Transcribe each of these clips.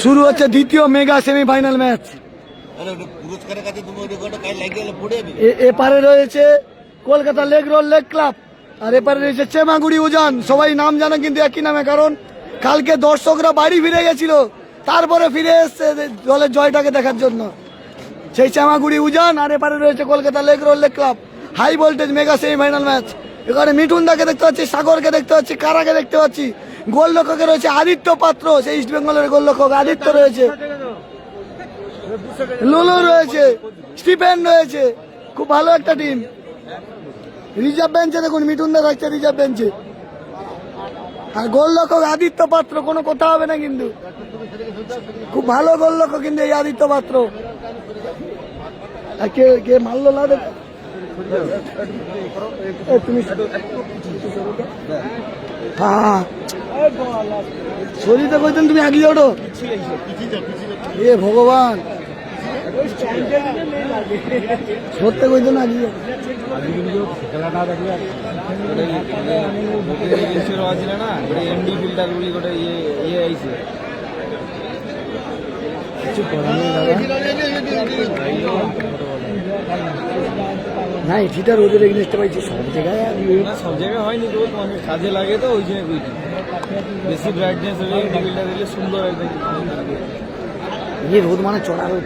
শুরু হচ্ছে দ্বিতীয় মেগা সেমিফাইনাল ম্যাচ। এপারে রয়েছে Kolkata lake road lake Club, আর এপারে রয়েছে চেমাগুড়ি উজান। সবাই নাম জানে কিন্তু একই নামে, কারণ কালকে দর্শকরা বাড়ি ফিরে গেছিল, তারপরে ফিরে এসছে দলের জয়টাকে দেখার জন্য। সেই চেমাগুড়ি উজান, আর এপারে রয়েছে Kolkata lake road lake club. High voltage mega semifinal match. এখানে মিঠুনদাকে দেখতে পাচ্ছি, সাগরকে দেখতে পাচ্ছি, কারাকে দেখতে পাচ্ছি। গোলরক্ষকে রয়েছে আদিত্য পাত্র, সেই ইস্ট বেঙ্গলের গোলরক্ষক আদিত্য রয়েছে, লুলু রয়েছে, স্টিফেন রয়েছে। খুব ভালো একটা টিম। রিজার্ভ বেঞ্চে দেখুন মিঠুনদা থাকছে রিজার্ভ বেঞ্চে, আর গোলরক্ষক আদিত্য পাত্র, কোনো কথা হবে না কিন্তু। খুব ভালো গোলরক্ষক কিন্তু এই আদিত্য পাত্র। কে কে মারলো না তুমি? হ্যাঁ শরীরটা কইতেন তুমি আগিয়ে ওঠো। এ ভগবান, সত্যি কইতেন আগিয়ে। না এটা রোদের এগেনস্টে পাইছি সব জায়গায়, সব জায়গায় হয়নি রোদ, মানে কাজে লাগে তো ওই জন্য বেশি ব্রাইটনেস হলে টেবিলটা দিলে সুন্দর একদম। এই রোদ মানে চড়া রোদ,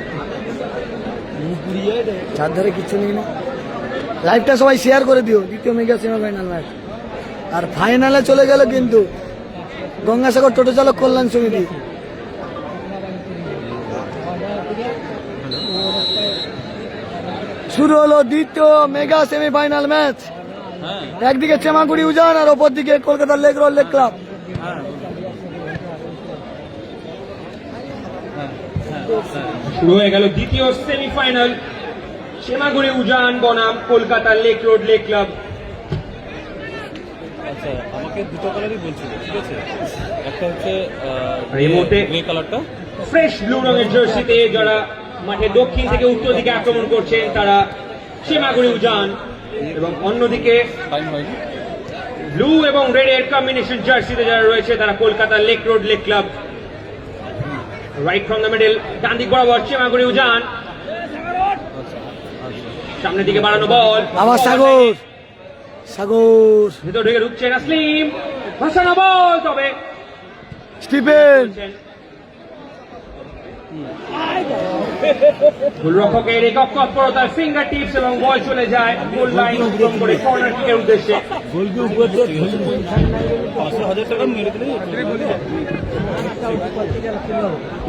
চারধারে কিচ্ছু নেই না। লাইভটা সবাই শেয়ার করে দিও। দ্বিতীয় মেগা সেমিফাইনাল ম্যাচ, আর ফাইনালে চলে গেল কিন্তু গঙ্গাসাগর টোটো চালক কল্যাণ সমিতি। শুরু হলো দ্বিতীয় মেগা সেমিফাইনাল ম্যাচ। একদিকে চেমাগুড়ি উজান, আর অপর দিকে Kolkata lake road lake club. শুরু হয়ে গেল দ্বিতীয় সেমিফাইনাল, চেমাগুড়ি উজান বনাম Kolkata lake road lake club. আচ্ছা, আমাকে দুটো কালারই বলছিল, ঠিক আছে? একটা হচ্ছে এই মুহূর্তে গ্রে কালারটা, ফ্রেশ ব্লু রঙের জার্সিতে যারা মাঠে দক্ষিণ থেকে উত্তর দিকে আক্রমণ করছেন তারা চেমাগুড়ি উজান, এবং অন্যদিকে টাইম হয়নি। ব্লু এবং রেড এর কম্বিনেশন জার্সিতে যারা রয়েছে তারা Kolkata lake road lake Club. Right from the middle, ডান দিক বরাবর চেমাগুড়ি উজান, সামনের দিকে বাড়ানো বল, আমার সাগর সাগর ভেতর ঢুকে ঢুকছে নাসলিম, ভাসানো বল, তবে স্টিফেন। গোলরক্ষকের একক তৎপরতার ফিঙ্গার টিপস এবং বল চলে যায় গোল লাইন অতিক্রম করে কর্নার কিকের উদ্দেশ্যে।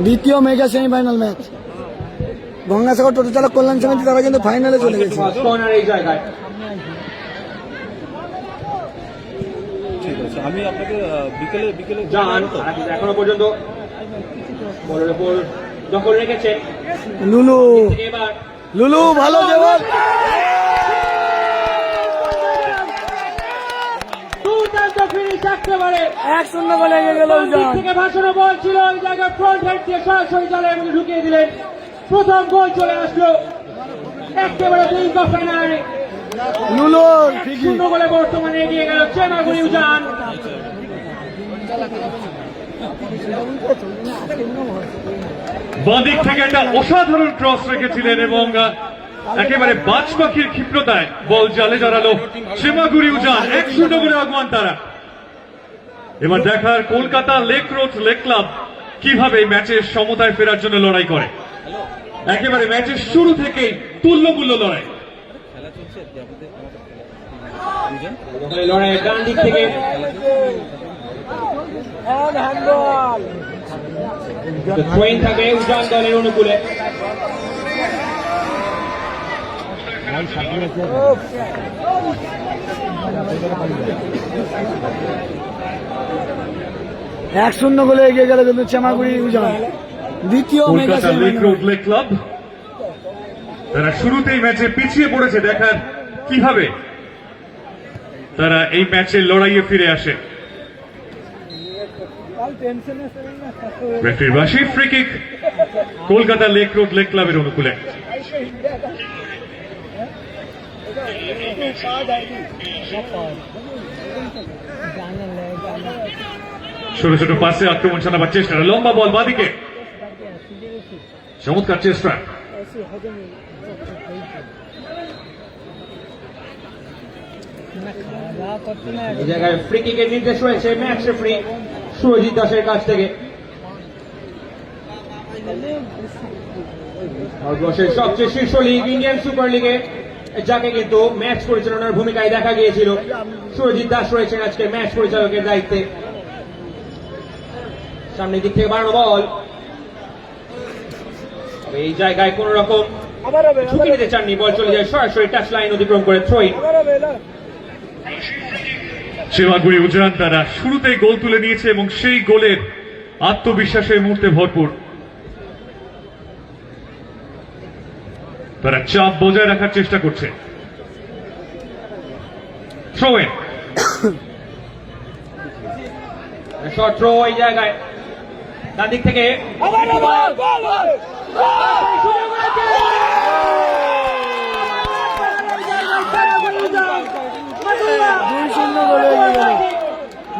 দ্বিতীয় মেগা সেমিফাইনাল ম্যাচ, গঙ্গাসাগর টোটো চালক কল্যাণ সমিতি তারা কিন্তু ফাইনালে চলে গেছে। কর্নার এই জায়গায় ঠিক আছে, আমি আপনাকে বিকেলে বিকেলে জান এখনো পর্যন্ত বলের উপর দখল রেখেছে লুলু। এবার লুলু ভালো জবাব। দুর্দান্ত ফিনিশ, একেবারে 1-0 গোলে এগিয়ে গেল উজান। থেকে ভাসানো বল ছিল ওই জায়গায়, ফ্রন্ট হেড দিয়ে সরাসরি জালের মধ্যে ঢুকিয়ে দিলেন। প্রথম গোল চলে আসলো একেবারে ব্লিঙ্ক অফ অ্যান আই। লুলু 1-0 গোলে বর্তমানে এগিয়ে গেল চেমাগুড়ি উজান। বাঁদিক থেকে একটা অসাধারণ ক্রস রেখেছিলেন এবং একেবারে বাজ পাখির ক্ষিপ্রতায় বল জালে জড়ালো চেমাগুড়ি উজান। 1-0 গোলে আগুয়ান তারা। এবার দেখার Kolkata lake road lake club কিভাবে ম্যাচের সমতায় ফেরার জন্য লড়াই করে। একেবারে ম্যাচের শুরু থেকেই তুল্যমূল্য লড়াই। লড়াইয়ের ডান দিক থেকে থ্রোইং থাকবে উজান দলের অনুকূলে। এক 1-0 গোলে এগিয়ে গেল কিন্তু চেমাগুড়ি উজান। দ্বিতীয় mega Kolkata lake semifinal. Road lake club তারা শুরুতেই ম্যাচে পিছিয়ে পড়েছে, দেখার কিভাবে তারা এই ম্যাচের লড়াইয়ে ফিরে আসে। রেফারির বাঁশি, free kick Kolkata lake road lake ক্লাবের অনুকূলে। ছোট ছোট পাশে আক্রমণ চালাবার চেষ্টা, লম্বা বল বাঁদিকে চমৎকার চেষ্টা। এই জায়গায় ফ্রি কিকের নির্দেশ রয়েছে ম্যাচ রেফারি সুরজিৎ দাসের কাছ থেকে। ভারতবর্ষের সবচেয়ে শীর্ষ লিগ ইন্ডিয়ান সুপার লিগে যাকে কিন্তু ম্যাচ পরিচালনার ভূমিকায় দেখা গিয়েছিল, সুরজিৎ দাস রয়েছেন আজকে ম্যাচ পরিচালকের দায়িত্বে। সামনের দিক থেকে বাড়ানো বল, এই জায়গায় কোন রকম ঝুঁকি নিতে চাননি, বল চলে যায় সরাসরি টাচ লাইন অতিক্রম করে থ্রোইন। চেমাগুড়ি উজান তারা শুরুতেই গোল তুলে নিয়েছে এবং সেই গোলের আত্মবিশ্বাসের মুহূর্তে ভরপুর। তারা চাপ বজায় রাখার চেষ্টা করছে। থ্রোইন, শর্ট থ্রো এই জায়গায় ডান দিক থেকে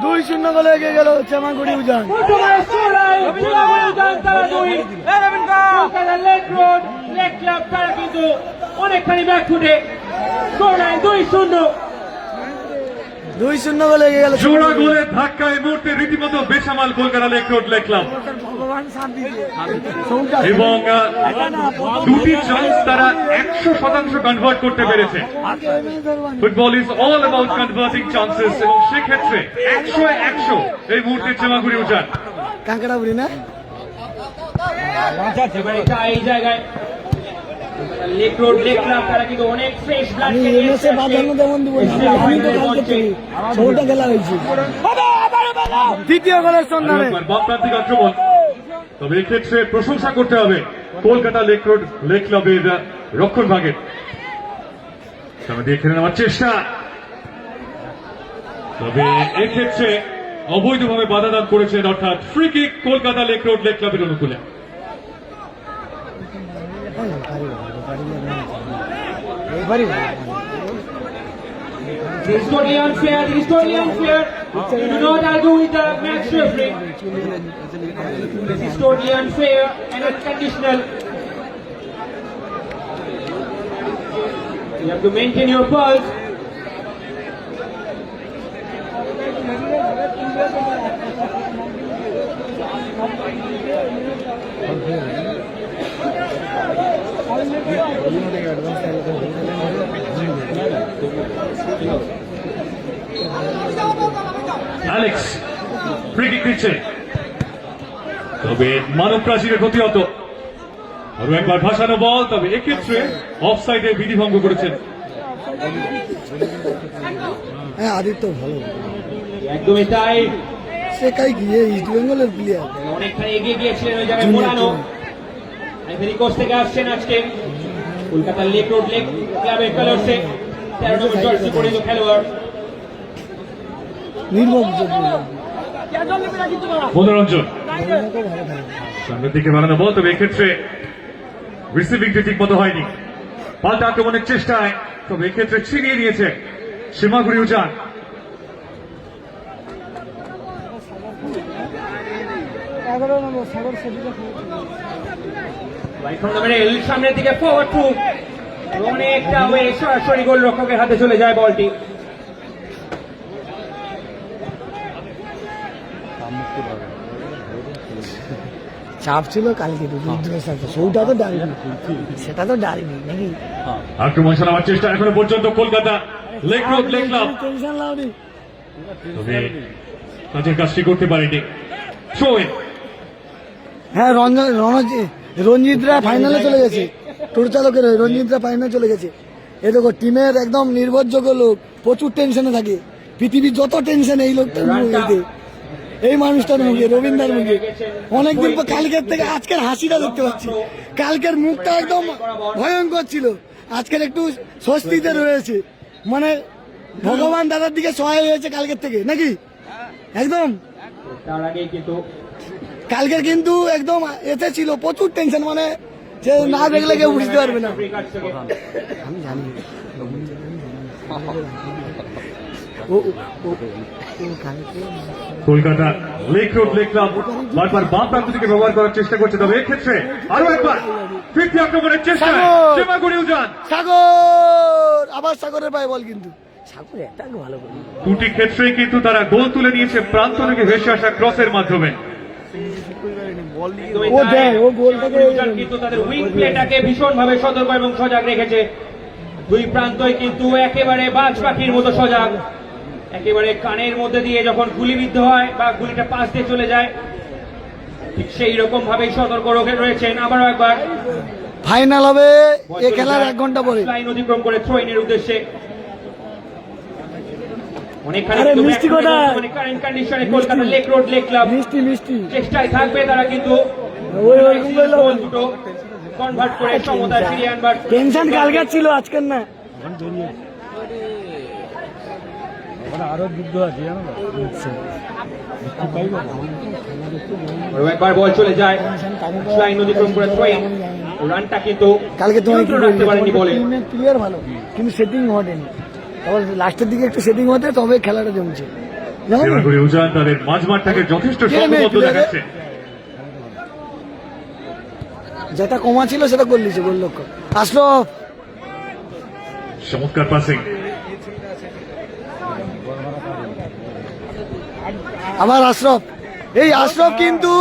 দুই শূন্য গোলে এগিয়ে গেল চেমাগুড়ি উজান। তারা কিন্তু অনেকখানি ব্যাক ফুটে 2-0 2-0 গোলে এগিয়ে গেল। জোড়া গোলের ধাক্কা এই মুহূর্তে রীতিমতো বেসামাল Kolkata lake road lake Club এবং দুটি চান্স তারা 100% কনভার্ট করতে পেরেছে। Football is all about converting chances এবং সেক্ষেত্রে 100-100 এই মুহূর্তে চেমাগুড়ি উজান। কাঁকড়াবুড়ি না এই জায়গায় লেক রোড লেক ক্লাব তারা কিন্তু অনেক ফ্রেশ ব্লাড খেলা হয়েছে দ্বিতীয় গোলের সন্ধানে। বামপ্রান্তিক আক্রমণ, তবে এক্ষেত্রে প্রশংসা করতে হবে কলকাতা লেক রোড লেক ক্লাবের রক্ষণ ভাগের। সামনে দিয়ে খেলে নেওয়ার চেষ্টা, তবে এক্ষেত্রে অবৈধভাবে বাধা দান করেছেন, অর্থাৎ free kick Kolkata lake road lake ক্লাবের অনুকূলে। This is totally unfair. This is totally unfair. You do not argue with the match referee. This is totally unfair and unconditional. You have to maintain your pulse. Alex free kick দিচ্ছে, তবে মানব প্রাচীরের প্রতিহত। আরো একবার ভাসানো বল, তবে এক্ষেত্রে অফসাইডে বিধি ভঙ্গ করেছেন। হ্যাঁ আদিত্য ভালো, একদমই তাই। সে কাই গিয়ে ইস্ট বেঙ্গলের প্লেয়ার অনেকখানি এগিয়ে গিয়েছিলেন ওই জায়গায় মোড়ানো। আইভরি কোস্ট থেকে আসছেন আজকে কলকাতা লেক রোড লেক ক্লাবের কালার্সে 13 নম্বর জার্সি পরিহিত খেলোয়াড় মনোরঞ্জন। সামনের দিকে বাড়ানো বল, তবে এক্ষেত্রে রিসিভিংটি ঠিক মতো হয়নি। পাল্টা আক্রমণের চেষ্টায়, তবে এক্ষেত্রে ছিনিয়ে নিয়েছে চেমাগুড়ি উজান। সামনের দিকে ফরওয়ার্ড টু, অনেকটা ওয়ে সরাসরি গোল রক্ষকের হাতে চলে যায় বলটি। চাপ ছিল কালকে রুদ্রের সাথে, সেটা তো ডারিনি, সেটা তো ডারিনি নাকি। আক্রমণ চালাবার চেষ্টা এখনো পর্যন্ত Kolkata lake road lake Club, tension লাউনি, তবে কাজের কাজটি করতে পারেনি। থ্রোইন, হ্যাঁ রঞ্জিতরা ফাইনালে চলে গেছে, টোর চালকের রঞ্জিতরা ফাইনালে চলে গেছে। এ দেখো টিমের একদম নির্ভরযোগ্য লোক, প্রচুর টেনশনে থাকে, পৃথিবীর যত টেনশন এই লোকটার মুখে, এই মানুষটার মুখে, রবীন্দ্রার মুখে। অনেকদিন পর কালকের থেকে আজকের হাসিটা দেখতে পাচ্ছি। কালকের মুখটা একদম ভয়ঙ্কর ছিল, আজকের একটু স্বস্তিতে রয়েছে, মানে ভগবান দাদার দিকে সহায় হয়েছে কালকের থেকে নাকি। একদম তার আগেই কিন্তু কালকের কিন্তু একদম এতে ছিল প্রচুর টেনশন, মানে যে না দেখলে কেউ বুঝতে পারবে না। আমি জানি Kolkata lake road lake club বারবার বাম প্রান্ত থেকে ব্যবহার করার চেষ্টা করছে, তবে এক্ষেত্রে আরো একবার ফিরতি আক্রমণের চেষ্টা চেমাগুড়ি উজান। সাগর আবার সাগরের পায়ে বল, কিন্তু সাগর অ্যাটাক ভালো করে। দুটি ক্ষেত্রেই কিন্তু তারা গোল তুলে নিয়েছে প্রান্ত থেকে ভেসে আসা ক্রসের মাধ্যমে। ও দেয়, ও গোলটাকে কিন্তু তাদের উইং প্লেটাকে ভীষণভাবে সতর্ক এবং সজাগ রেখেছে। দুই প্রান্তই কিন্তু একেবারে বাজ পাখির মতো সজাগ, একেবারে কানের মধ্যে দিয়ে যখন গুলিবিদ্ধ হয় বা গুলিটা পাশ দিয়ে চলে যায়, ঠিক সেই রকম ভাবেই সতর্ক রয়েছেন। আবারও একবার ফাইনাল হবে এই খেলার 1 ঘন্টা পরে। লাইন অতিক্রম করে থ্রোইনের উদ্দেশ্যে অনেকখানি আরে মিষ্টি কথা, মানে কারেন্ট কন্ডিশনে Kolkata lake road lake club মিষ্টি মিষ্টি চেষ্টায় থাকবে তারা কিন্তু ওই ওই গোল দুটো কনভার্ট করে সমতায় ফিরিয়ে আনবার। টেনশন কালকে ছিল, আজকের না। আরো একবার বল চলে যায়, লাইন অতিক্রম করে থ্রোইন, রানটা কিন্তু কালকে তোমার কি রাখতে পারেনি বলে। প্লেয়ার ভালো, কিন্তু সেটিং ঘটেনি। তারপর লাস্টের দিকে একটু সেটিং হতে তবে খেলাটা জমছে। জানো তো? চেমাগুড়ি উজান তাদের মাঝমাঠটাকে যথেষ্ট সংঘবদ্ধ দেখাচ্ছে। যেটা কমা ছিল সেটা গোল দিয়েছে, গোল লক্ষ্য। আশরফ চমৎকার পাসিং। আবার আশরফ, এই আশরফ কিন্তু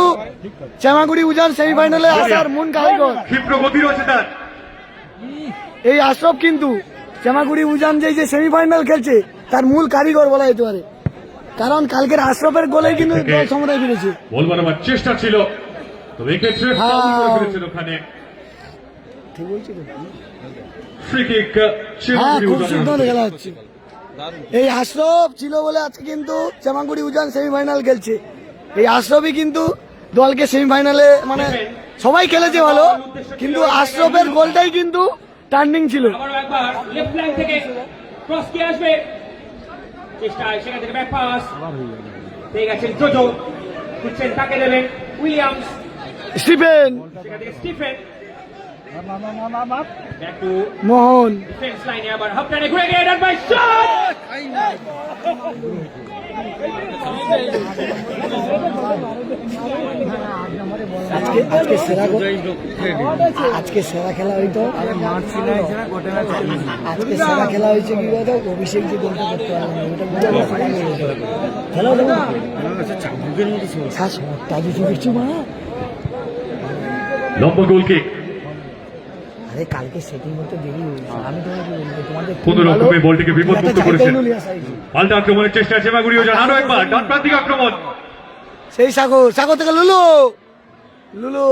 চেমাগুড়ি উজান সেমিফাইনালে আসার মূল কারিগর। ক্ষিপ্র গতি রয়েছে তার। এই আশরফ কিন্তু চেমাগুড়ি উজান যে সেমিফাইনাল খেলছে তার মূল কারিগর বলা যেতে পারে, কারণ কালকের আশরফের গোলেই কিন্তু দল সমতায় ফিরেছে। বল বানাবার চেষ্টা ছিল, তবে এক্ষেত্রে ফাউল করে ফেলেছেন ওখানে। ঠিক বলছি তো? ফ্রি কিক হ্যাঁ, চেমাগুড়ি খুব উজানের সুন্দর হাতে। খেলা হচ্ছে। এই আশরফ ছিল বলে আজকে কিন্তু চেমাগুড়ি উজান সেমিফাইনাল খেলছে। এই আশরফই কিন্তু দলকে সেমিফাইনালে, মানে সবাই খেলেছে ভালো, কিন্তু আশরফের গোলটাই কিন্তু টার্নিং ছিল। আবারও একবার লেফট ফ্ল্যাঙ্ক থেকে ক্রস কি আসবে, চেষ্টা সেখান থেকে ব্যাক পাস পেয়ে গেছেন জোজো, খুঁজছেন তাকে দেবেন উইলিয়ামস, স্টিফেন সেখান থেকে Stephen back to Mohan. Defence লাইনে, আবার হাফ টাইমে ঘুরে গিয়ে ডান বাই শট। আজকে সেরা আজকে সেরা খেলা হইতো, আজকে সেরা খেলা হয়েছে কি বলতো, অভিষেক যে গোলটা করতে পারবে না, ওটা বুঝা খেলা হতো না কিছু মা। লম্বা গোল কিক। আরে কালকে সেটিং হতে দেরি হয়েছে, আমি তোমাকে বলবো তোমাদের কোন রকমে বলটিকে বিপদমুক্ত করেছেন। পাল্টা আক্রমণের চেষ্টা চেমাগুড়ি উজান। আরো একবার ডান প্রান্তিক আক্রমণ। সেই সাগর, সাগর থেকে লুলু, লুলু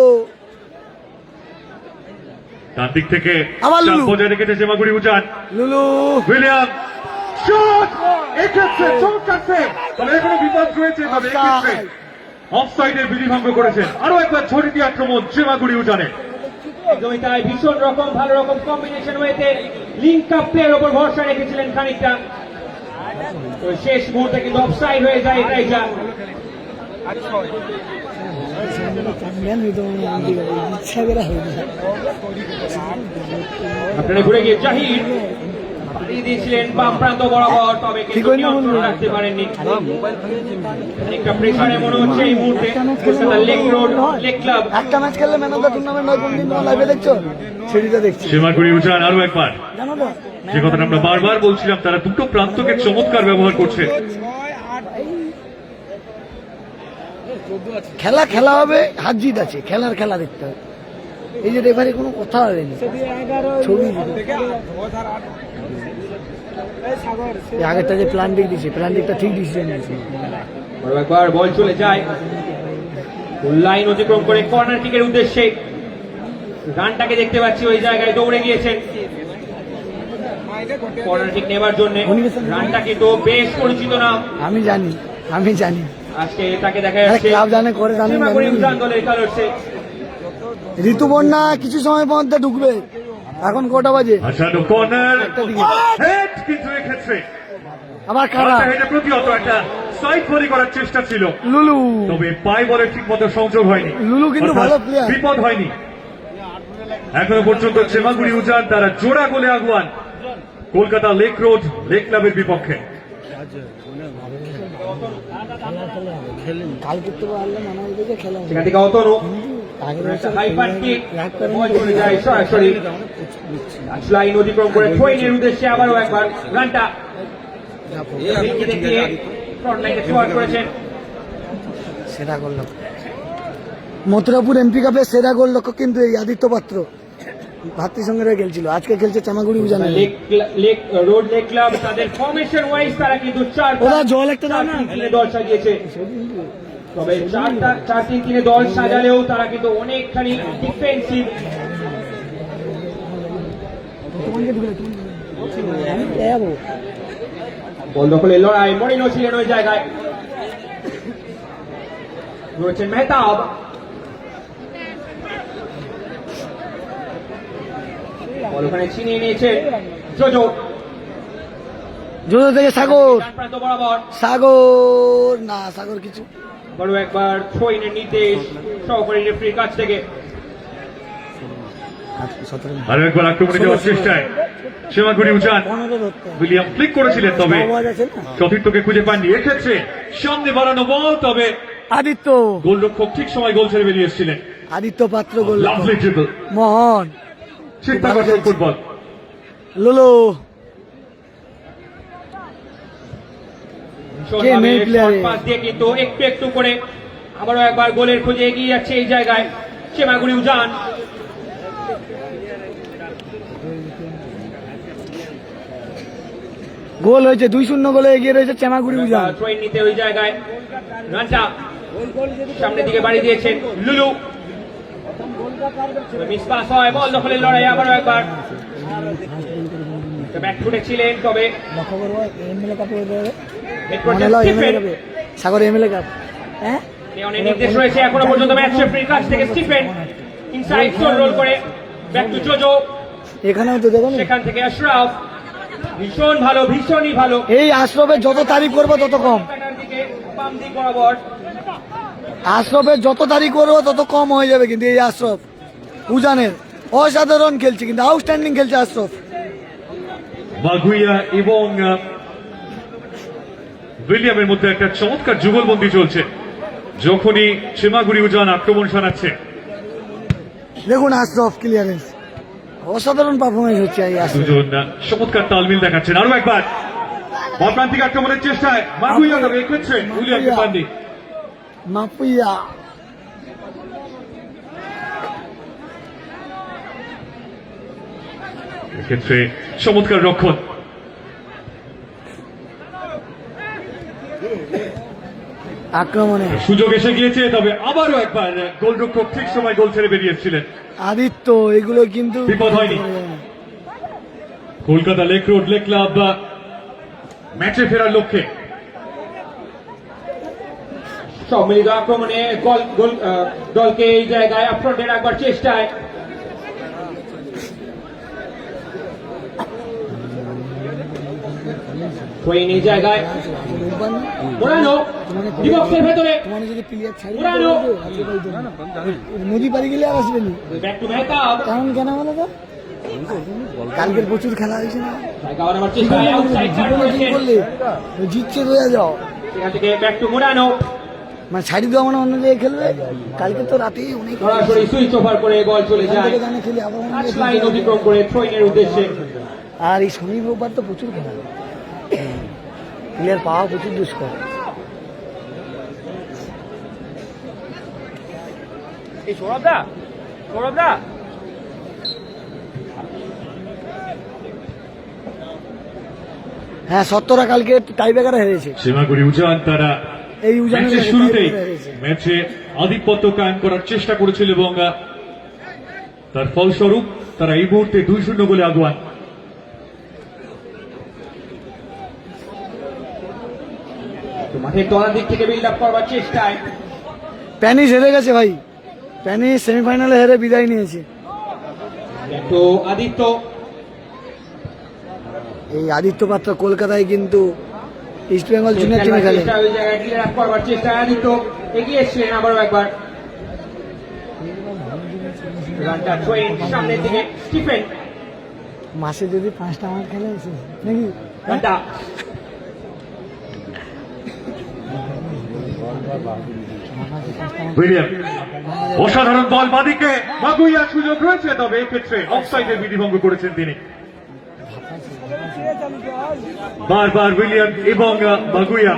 ডান দিক থেকে আবার লুলু। চাপ বজায় রেখেছে চেমাগুড়ি উজান। লুলু উইলিয়াম শট, এক্ষেত্রে চমৎকার সেভ, তবে এখনো বিপদ রয়েছে, তবে এক্ষেত্রে অফসাইডের বিধিভঙ্গ করেছেন। আরো একবার ছড়িয়ে আক্রমণ চেমাগুড়ি উজানে। একদমই তাই, ভীষণ রকম ভালো রকম কম্বিনেশন হয়েছে, লিঙ্ক আপ প্লের ওপর ভরসা রেখেছিলেন খানিকটা, তো শেষ মুহূর্তে কিন্তু অফসাইড হয়ে যায়, এটাই যা। আপনারা ঘুরে গিয়ে জাহির পাঠিয়ে দিয়েছিলেন বাম প্রান্ত বরাবর, তবে কিন্তু নিয়ন্ত্রণ রাখতে পারেননি। অনেকটা প্রেসারে মনে হচ্ছে এই মুহূর্তে Kolkata lake road lake club. একটা ম্যাচ খেললে ম্যান অফ দ্য টুর্নামেন্ট হয়, কোনদিন তোমার লাইভে দেখছো? সেটিটা দেখছি, চেমাগুড়ি উজান আরো একবার, জানো তো? যে কথাটা আমরা বারবার বলছিলাম, তারা দুটো প্রান্তকে চমৎকার ব্যবহার করছে। খেলা খেলা হবে, হার জিত আছে, খেলার খেলা দেখতে হবে। এই যে রেফারি কোনো কথা হয়নি, ছবি এই আগেরটা যে প্ল্যান দিক দিয়েছে, প্ল্যান দিকটা ঠিক ডিসিশন নিয়েছে। আরো একবার বল চলে যায়, লাইন অতিক্রম করে কর্নার কিকের উদ্দেশ্যে, রানটাকে দেখতে পাচ্ছি ওই জায়গায় দৌড়ে গিয়েছেন কর্নার কিক নেবার জন্য। রানটা কিন্তু বেশ পরিচিত না, আমি জানি, আমি জানি, আজকে তাকে দেখা যাচ্ছে ক্লাব জানে করে জানে। চেমাগুড়ি উজান দলের কালার্সে। ঋতুপর্ণা কিছু সময় মধ্যে ঢুকবে, এখন কটা বাজে? আসানো কর্নার হেড, কিন্তু এক্ষেত্রে আবার কারা? হেডে প্রতিহত একটা সাইড বলি করার চেষ্টা ছিল, লুলু, তবে পাই বলে ঠিক মতো সংযোগ হয়নি। লুলু কিন্তু অর্থাৎ ভালো প্লেয়ার। বিপদ হয়নি। এখনো পর্যন্ত চেমাগুড়ি উজান তারা জোড়া গোলে আগুয়ান কলকাতা লেক রোড লেক ক্লাবের বিপক্ষে। কালকে তো আনলাম আমার দিকে খেলা সেখান থেকে অতনু হাই পাস কিক বল চলে যায় সরাসরি লাইন অতিক্রম করে থ্রোইনের উদ্দেশ্যে আবারও একবার রানটা দেখিয়ে ফ্রন্ট লাইনে স্কোয়ার করেছেন। সেরা গোল লক্ষ্য মথুরাপুর এমপি কাপের সেরা গোল লক্ষ্য কিন্তু এই আদিত্য পাত্র ভাতৃ সঙ্গে খেলছিল, আজকে খেলছে চামাগুড়ি উজানে। রোড লেক ক্লাব তাদের ফরমেশন ওয়াইজ তারা কিন্তু ওরা জল একটা দাও না। 4-3-3 দল সাজিয়েছে, তবে 4-3-3 দল সাজালেও তারা কিন্তু অনেকখানি ডিফেন্সিভ। বল দখলের লড়াই, মরিনো ছিলেন ওই জায়গায়, রয়েছেন মেহতাব, বল ওখানে ছিনিয়ে নিয়েছে জোজো জোজো থেকে সাগর, ডান প্রান্ত বরাবর সাগর না সাগর কিছু বড় একবার থ্রোইনের নির্দেশ সহকারী রেফারির কাছ থেকে। আরো একবার আক্রমণে যাওয়ার চেষ্টায় শ্যামাগুড়ি উজান। 15 ধরতে হবে। উইলিয়াম ফ্লিক করেছিলেন, তবে আওয়াজ আছে না? সতীর্থকে খুঁজে পাননি। এক্ষেত্রে সামনে বাড়ানো বল, তবে আদিত্য গোলরক্ষক ঠিক সময় গোল ছেড়ে বেরিয়ে এসেছিলেন। আদিত্য পাত্র গোল লাভলি ড্রিবল, মোহন চিত্তাকর্ষক ফুটবল। লোলো ভীষণভাবে মেন প্লেয়ার? শর্ট পাস দিয়ে কিন্তু একটু একটু করে আবারও একবার গোলের খোঁজে এগিয়ে যাচ্ছে এই জায়গায় শ্যামাগুড়ি উজান। গোল হয়েছে 2-0 গোলে এগিয়ে রয়েছে চেমাগুড়ি উজান। থ্রোইন নিতে ওই জায়গায় রানটা সামনের দিকে বাড়ি দিয়েছেন লুলু, মিস পাস হয়, বল দখলের লড়াই আবারও একবার ব্যাক ফুটে ছিলেন, তবে হেড করেছেন স্টিফেন। সাগর এমএলএ কাপ হ্যাঁ লিওনের নির্দেশ রয়েছে এখনো পর্যন্ত ম্যাচ রেফারির কাছ থেকে। স্টিফেন ইনসাইড রোল করে ব্যাক টু জোজো, এখানেও তো দেখো না। সেখান থেকে আশরাফ, ভীষণ ভালো, ভীষণই ভালো। এই আশরফের যত তারিফ করবো তত কম, কাটার দিকে বাম দিক বরাবর আশরফের যত তারিফ করবো তত কম হয়ে যাবে। কিন্তু এই আশরফ উজানের অসাধারণ খেলছে, কিন্তু আউটস্ট্যান্ডিং খেলছে আশরফ। মাগুইয়া এবং উইলিয়ামের মধ্যে একটা চমৎকার যুগলবন্দি চলছে যখনই শ্যামাগুড়ি উজান আক্রমণ শোনাচ্ছে। দেখুন আশরফ ক্লিয়ারেন্স, অসাধারণ পারফরমেন্স হচ্ছে এই আশরফ। দুজন চমৎকার তালমিল দেখাচ্ছেন। আরো একবার অপ্রান্তিক আক্রমণের চেষ্টায় মাগুইয়া, তবে এক্ষেত্রে উইলিয়ামকে পাননি। মাপুইয়া এক্ষেত্রে চমৎকার রক্ষণ। আক্রমণে সুযোগ এসে গিয়েছে, তবে আবারও একবার গোলরক্ষক ঠিক সময় গোল ছেড়ে বেরিয়েছিলেন। আদিত্য এগুলো কিন্তু বিপদ হয়নি। Kolkata lake road lake club ম্যাচে ফেরার লক্ষ্যে সম্মিলিত আক্রমণে দলকে এই জায়গায় আপফ্রন্টে রাখবার চেষ্টায় থ্রোইন এই জায়গায় মোরানো ডিবক্সের ভেতরে তোমার যদি প্লেয়ার ছাড়িয়ে মোরানো নদী পাড়ি গেলে আর আসবে না। ব্যাক টু মেহতাব, কারণ কেন বলো তো, কালকের প্রচুর খেলা হয়েছে না, জায়গা বানাবার চেষ্টায় আউটসাইড চার জীবনে কি করেছেন, করলে জিতছে রয়ে যাও, সেখান থেকে ব্যাক টু মোরানো, মানে ছাড়ি দেওয়া মানে অন্য জায়গায় খেলবে। কালকে তো রাতেই অনেক সরাসরি সুইচ ওভার করে বল চলে এখান যায় থেকে জানে খেলে আবার অন্য টাচ জায়গায় লাইন খেলতে অতিক্রম করে থ্রোইনের উদ্দেশ্যে। আর এই শনি রোববার তো প্রচুর খেলা, প্লেয়ার পাওয়া প্রচুর দুষ্কর। এই সৌরভদা হ্যাঁ সত্তরা কালকে টাই ব্রেকারে হেরেছে শ্যামাগুড়ি উজান তারা এই উজানের ম্যাচের টাই শুরুতেই ব্রেকারে হেরেছে। ম্যাচে আধিপত্য কায়েম করার চেষ্টা করেছিল এবং তার ফলস্বরূপ তারা এই মুহূর্তে 2-0 গোলে আগুয়ান। মাঠের তলার দিক থেকে বিল্ড আপ করবার চেষ্টায় প্যানিস হেরে গেছে ভাই, প্যানিস সেমিফাইনালে হেরে বিদায় নিয়েছে। তো আদিত্য, এই আদিত্য পাত্র কলকাতায় কিন্তু ইস্ট বেঙ্গল জুনিয়র টিমে খেলে। চেষ্টা ওই জায়গায় ক্লিয়ার আপ করবার চেষ্টায় আদিত্য এগিয়ে এসছিলেন আবারও একবার। রানটা থ্রোইন সামনের দিকে স্টিফেন, মাসে যদি 5টা মাঠ খেলে নাকি রানটা উইলিয়াম অসাধারণ বল বাদিকে, মাগুইয়ার সুযোগ রয়েছে, তবে এক্ষেত্রে অফসাইডের বিধিভঙ্গ করেছেন তিনি। বারবার উইলিয়াম এবং মাগুইয়া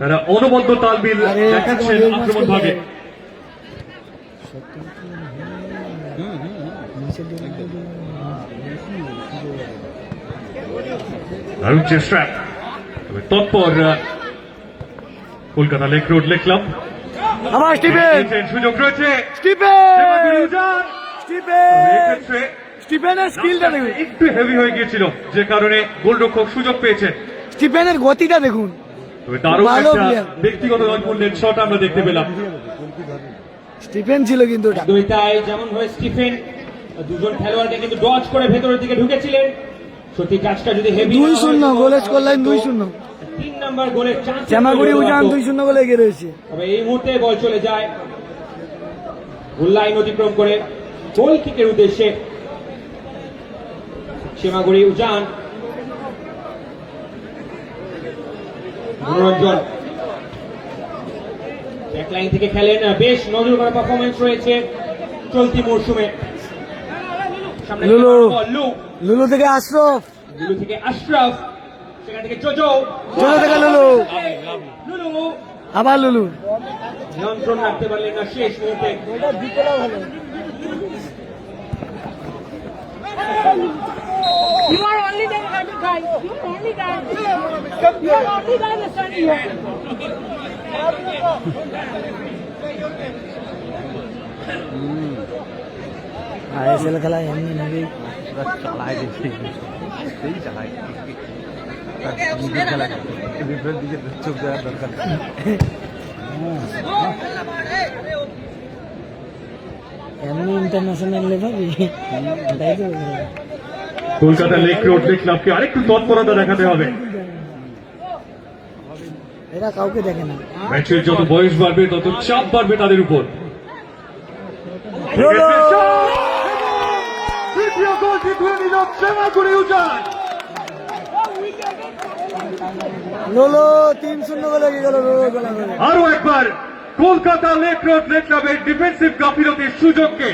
তারা অনবদ্য তালবিল দেখাচ্ছেন আক্রমণ ভাগে। দারুণ চেষ্টা, তবে তৎপর Kolkata lake road lake club. আমার স্টিফেন, সুযোগ রয়েছে, স্টিফেনের স্কিলটা দেখুন, একটু হেভি হয়ে গিয়েছিল যে কারণে গোলরক্ষক সুযোগ পেয়েছেন। স্টিফেনের গতিটা দেখুন, তবে দারুণ ভালো একটা player। ব্যক্তিগত নৈপুণ্যের শট আমরা দেখতে পেলাম। স্টিফেন ছিল কিন্তু ওটা। দুই তাই যেমন হয় স্টিফেন, দুজন খেলোয়াড়কে কিন্তু ডজ করে ভেতরের দিকে ঢুকেছিলেন। সত্যি কাজটা যদি হেভি 2-0 গোলের স্কোর লাইন 2-0। 3 নাম্বার গোলের চান্স শ্যামাগুড়ি উজান 2-0 গোলে এগিয়ে রয়েছে। তবে এই মুহূর্তে বল চলে যায় গোল লাইন অতিক্রম করে গোল কিকের উদ্দেশ্যে। শ্যামাগুড়ি উজান, মনোরঞ্জন ব্যাকলাইন থেকে খেলেন, বেশ নজর করা পারফরমেন্স রয়েছে চলতি মরশুমে। সামনে লুলু। লুলু, লুলু থেকে আশরফ, লুলু থেকে আশরাফ, সেখান থেকে জোজো, জোজো থেকে লুলু, লুলু আবার লুলু। নিয়ন্ত্রণ রাখতে পারলেন না শেষ মুহূর্তে। You are only the guy. You are only guy. You are only guy standing here. ISL খেলা এমনি নাকি চালায় দেখি সেই চালায় খেলা বিপরীত দিকে চোখ দেওয়ার দরকার। এমনি ইন্টারন্যাশনাল লেভেল তাই তো। কলকাতা লেক রোড লেক ক্লাবকে আরেকটু তৎপরতা দেখাতে হবে। এরা কাউকে দেখে না। ম্যাচের যত বয়স বাড়বে তত চাপ বাড়বে তাদের উপর। লুলু, তৃতীয় গোলটি তুলে নিল শ্যামাগুড়ি উজান। লুলু 3-0 গোলে এগিয়ে গেল লুলু গোলা করে। আরো একবার কলকাতা লেক রোড লেক ক্লাবের ডিফেন্সিভ গাফিলতির সুযোগকে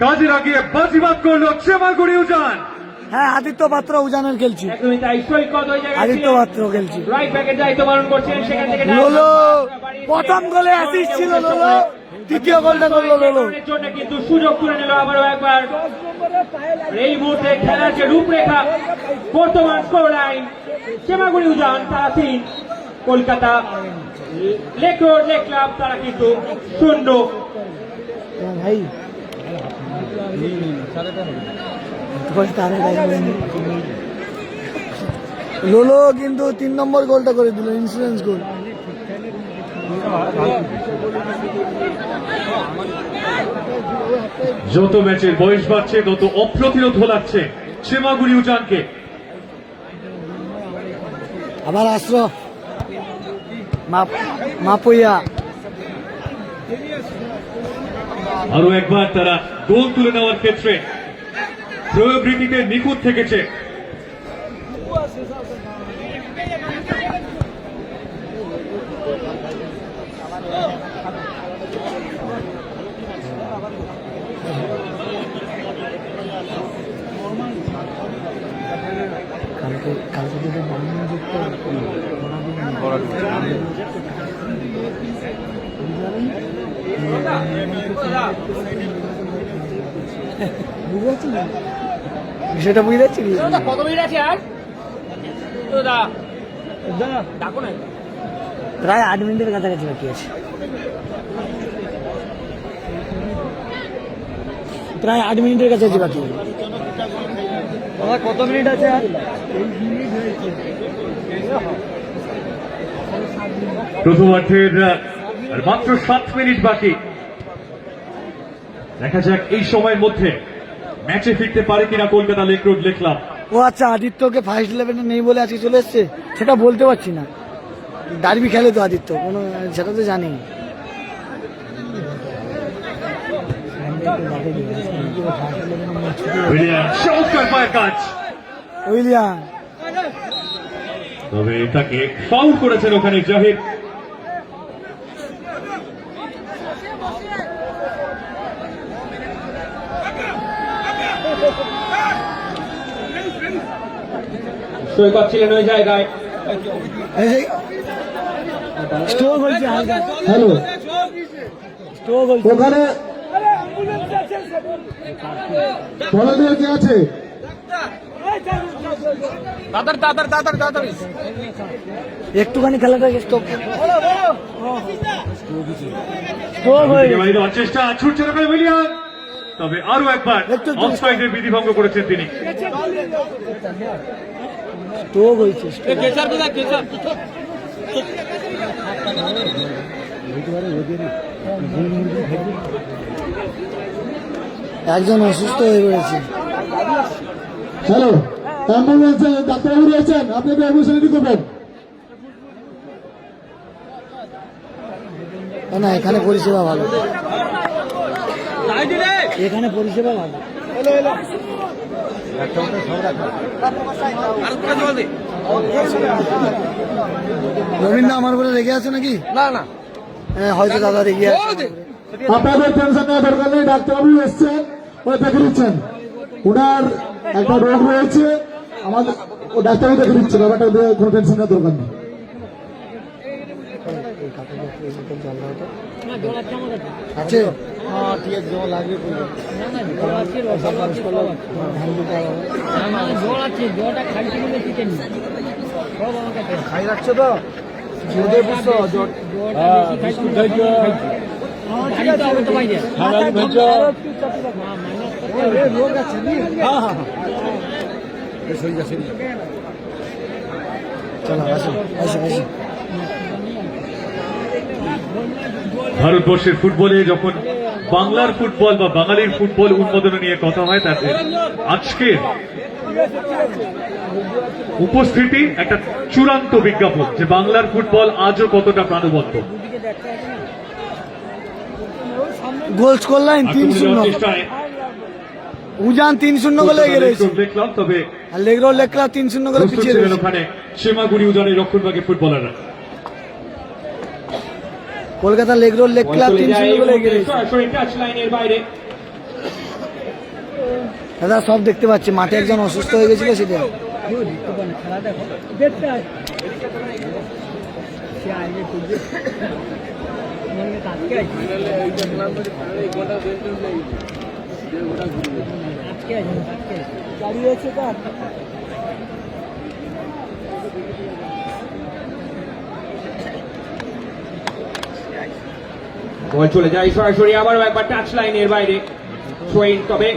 কাজে লাগিয়ে বাজিমাত করল শ্যামাগুড়ি উজান। হ্যাঁ, আদিত্য পাত্র উজানের খেলছি, একদমই তাই, সৈকত ওই জায়গায় আদিত্য ছিলেন। পাত্র খেলছি। রাইট ব্যাকের দায়িত্ব পালন করছেন, সেখান থেকে লুলু প্রথম গোলে অ্যাসিস্ট ছিল লুলু, দ্বিতীয় গোলটা করলো লুলু। এর জন্য কিন্তু সুযোগ তুলে নিল আবারও একবার। এই মুহূর্তে খেলার যে রূপরেখা, বর্তমান স্কোর লাইন শ্যামাগুড়ি উজান তারা 3, Kolkata lake road lake club তারা কিন্তু 0। ভাই লুলু কিন্তু 3 নম্বর গোলটা করে দিল, ইন্স্যুরেন্স গোল। যত ম্যাচের বয়স বাড়ছে তত অপ্রতিরোধ লাগছে শ্যামাগুড়ি উজানকে। আবার আশরফ, মাপুইয়া, আরো একবার তারা গোল তুলে নেওয়ার ক্ষেত্রে প্রয়োগরীতিতে নিখুঁত থেকেছে। কালকে যদি বাংলা যুক্ত বুঝতে পারছি, বিষয়টা বুঝতে পারছি। কত মিনিট আছে আর? ডাকো না, প্রায় 8 মিনিটের কাছাকাছি বাকি আছে, প্রায় 8 মিনিটের কাছাকাছি বাকি। কত মিনিট আছে আর? প্রথমার্ধের আর মাত্র 7 মিনিট বাকি। দেখা যাক এই সময়ের মধ্যে ম্যাচে ফিরতে পারে কিনা Kolkata lake road lake Club. ও আচ্ছা, আদিত্যকে ফার্স্ট ইলেভেনে নেই বলে আজকে চলে এসছে, সেটা বলতে পারছি না। ডার্বি খেলে তো আদিত্য, কোনো সেটা তো জানি। উইলিয়াম চমৎকার পায়ের কাজ। উইলিয়াম তবে তাকে ফাউল করেছেন ওখানে জাহিদ। সৈকত ছিলেন ওই জায়গায়। স্ট্রোক হয়েছে হালকা, হ্যালো, স্ট্রোক হয়েছে। ওখানে ভলান্টিয়ার কে আছে? একটুখানি খেলাটাকে স্টপ দিকে বাড়ি দেওয়ার চেষ্টা, ছুটছে ওখানে উইলিয়াম, তবে আরো একবার অফসাইডের বিধিভঙ্গ করেছেন তিনি। স্ট্রোক হয়েছে। একজন অসুস্থ হয়ে পড়েছে। হ্যালো, অ্যাম্বুলেন্সে ডাক্তারবাবু রয়েছেন, আপনি একটু অ্যাম্বুলেন্সে রেডি করবেন। না, এখানে পরিষেবা ভালো, এখানে পরিষেবা ভালো। রবীন্দ্র আমার বলে রেগে আছে নাকি? না না, হ্যাঁ হয়তো দাদা রেগে আছে। আপনাদের টেনশন নেওয়া দরকার নেই, ডাক্তারবাবু এসছেন, ওরা দেখে দিচ্ছেন। ওনার একটা রোগ রয়েছে, আমাদের ও ডাক্তারবাবু দেখে দিচ্ছে, ব্যাপারটা কোনো টেনশন নেওয়ার দরকার নেই। আছে খাই রাখছো তো চলো আসো আসো আসো। ভারতবর্ষের ফুটবলে যখন বাংলার ফুটবল বা বাঙালির ফুটবল উন্মোদন নিয়ে কথা হয়, তাতে আজকের উপস্থিতি একটা চূড়ান্ত বিজ্ঞাপন যে বাংলার ফুটবল আজও কতটা প্রাণবন্ত। গোল স্কোর লাইন 3-0, চেষ্টায় উজান 3-0 গোলে এগিয়ে রয়েছে, দেখলাম, তবে আর লেগরো লেগ ক্লাব 3-0 গোলে প্রস্তুত পিছিয়ে ছিলেন রয়েছে। ওখানে সীমাগুড়ি উজানের রক্ষণভাগী ফুটবলাররা। কলকাতা লেগরো লেগ বল ক্লাব চলে যায় 3-0 গোলে এগিয়ে রয়েছে। সরাসরি টাচ লাইনের বাইরে। দাদা সব দেখতে পাচ্ছি, মাঠে একজন অসুস্থ হয়ে গেছিল সেটা। বল চলে যায় সরাসরি আবারও একবার টাচ লাইনের বাইরে থ্রোইন। তবে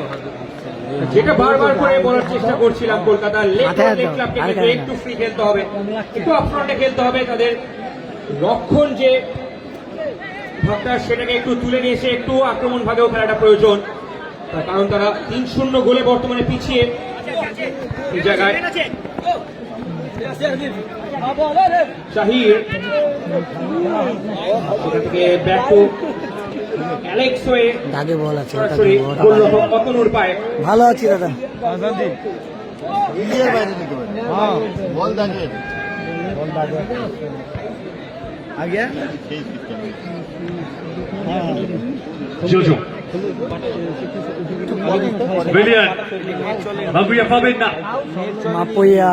যেটা বারবার করে বলার চেষ্টা করছিলাম, কলকাতা লেগ ক্লাবকে কিন্তু একটু ফ্রি খেলতে হবে, একটু আপফ্রন্টে খেলতে হবে। তাদের রক্ষণ যে ভাবটা সেটাকে একটু তুলে নিয়ে এসে একটু আক্রমণ ভাগেও খেলাটা প্রয়োজন, তার কারণ তারা 3-0 গোলে বর্তমানে পিছিয়ে। এই জায়গায় শাহির সেখান থেকে ব্যাক টু অ্যালেক্স হয়ে দাগে বল আছে, সরাসরি গোলরক্ষক অতনুর পায়ে। ভালো আছি দাদা। জোজো ব্রিলিয়ান্ট, মাগুইয়া পাবেন না। মাপইয়া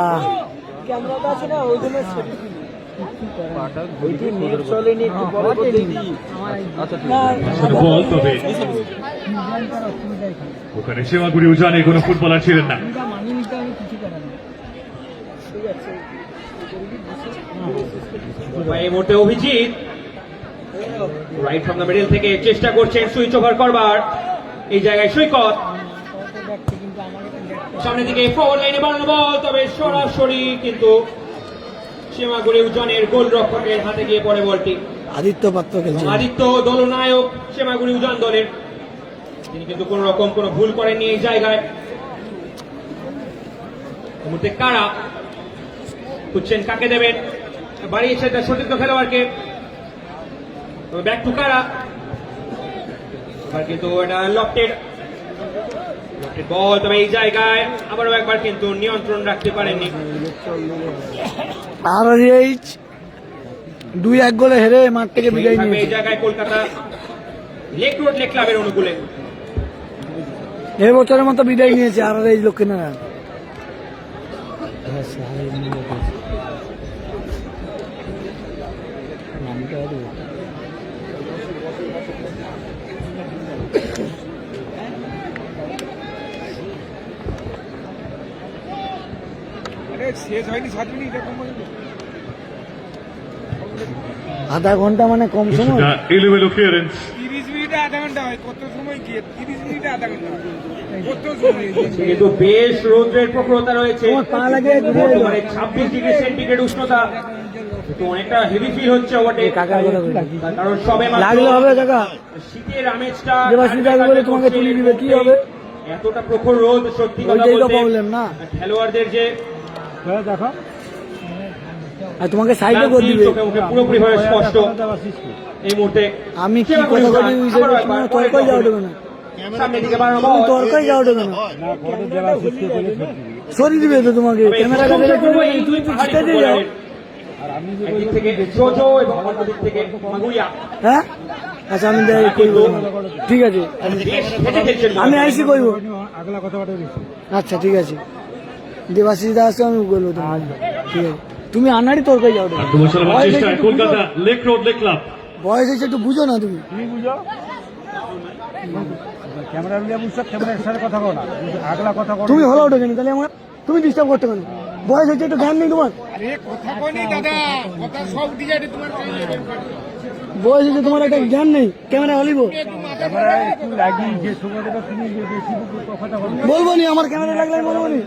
বল, তবে ওখানে সীমাগুড়ি উজানে কোনো ফুটবলার ছিলেন না। এই মুহূর্তে Abhijit right from the middle থেকে চেষ্টা করছেন সুইচ ওভার করবার। এই জায়গায় সৈকত সামনের দিকে ফরওয়ার্ড লাইনে বাড়ানো বল, তবে সরাসরি কিন্তু সীমাগুড়ি উজানের গোল রক্ষকের হাতে গিয়ে পড়ে বলটি। আদিত্য পাত্র খেলছে। আদিত্য দলনায়ক সীমাগুড়ি উজান দলের, তিনি কিন্তু কোন রকম কোনো ভুল করেননি এই জায়গায়। এই মুহূর্তে কারা খুঁজছেন কাকে দেবেন, বাড়িয়েছে তার সতীর্থ খেলোয়াড়কে। ব্যাক টু কারা, এবার কিন্তু এটা লফটেড বল, তবে এই জায়গায় আবারও একবার কিন্তু নিয়ন্ত্রণ রাখতে পারেননি। আর এইচ 2-1 গোলে হেরে মাঠ থেকে বিদায় থাকবে এই নিয়েছে। জায়গায় কলকাতা লেক রোড লেক ক্লাবের অনুকূলে। এই বছরের মতো বিদায় নিয়েছে আর এইচ লক্ষ্মীনারায়ণ। আধা ঘন্টা মানে কম সময়। কিছুটা এলোমেলো ক্লিয়ারেন্স। 30 মিনিটে আধা ঘন্টা হয়, কত সময় কি 30 মিনিটে আধা ঘন্টা হয়, কত সময়? কিন্তু বেশ রৌদ্রের প্রখরতা রয়েছে, তোমার পা লাগে ঘুরে এলো। বর্তমানে 26 ডিগ্রি সেন্টিগ্রেড উষ্ণতা, তো অনেকটা হেভি ফিল হচ্ছে ওভারটে, কাকার কথা বলি। কারণ সবে লাগলে হবে কাকা, শীতের আমেজটা দেবাশিস দাদা বলে তোমাকে তুলে দিবে, কি হবে? এতটা প্রখর রোদ, সত্যি কথা ওইটাই তো বলতে প্রবলেম না। খেলোয়াড়দের যে আর তোমাকে সাইডে করে দিবে। চোখে মুখে পুরোপুরি ভাবে স্পষ্ট এই মুহূর্তে। আমি কি কথা বলি তর্কই যাও দেবে না, সামনের দিকে বাড়ানো তুমি বল। তর্কই যাও দেবে না, সরিয়ে দিবে তো তোমাকে। ক্যামেরা কাছে তুমি তো স্টেজে যাও। একদিক থেকে জোজো এবং অন্য দিক থেকে মাগুইয়া হ্যাঁ আচ্ছা আমি দেখ করব, ঠিক আছে বেশ হেঁটে খেলছেন। আমি আইসি করব। আচ্ছা ঠিক আছে, দেবাশিস দা আসছে আমি বলবো তোমার, ঠিক আছে তুমি আনাড়ি তর্কই যাও দেবে। আক্রমণ চালাবার চেষ্টায় Kolkata lake road lake club. বয়স হয়েছে একটু বুঝো না তুমি। তুমি হলো ওঠো কেন তাহলে আমার, তুমি ডিস্টার্ব করতে কেন? বয়স হয়েছে একটু জ্ঞান নেই তোমার? আরে কথা কইনি দাদা, কথা সব ডিজাইনে তোমার বয়স হয়েছে তোমার একটা জ্ঞান নেই, ক্যামেরা হলিব বলবো নি, আমার ক্যামেরা লাগলে আমি বলবো নি।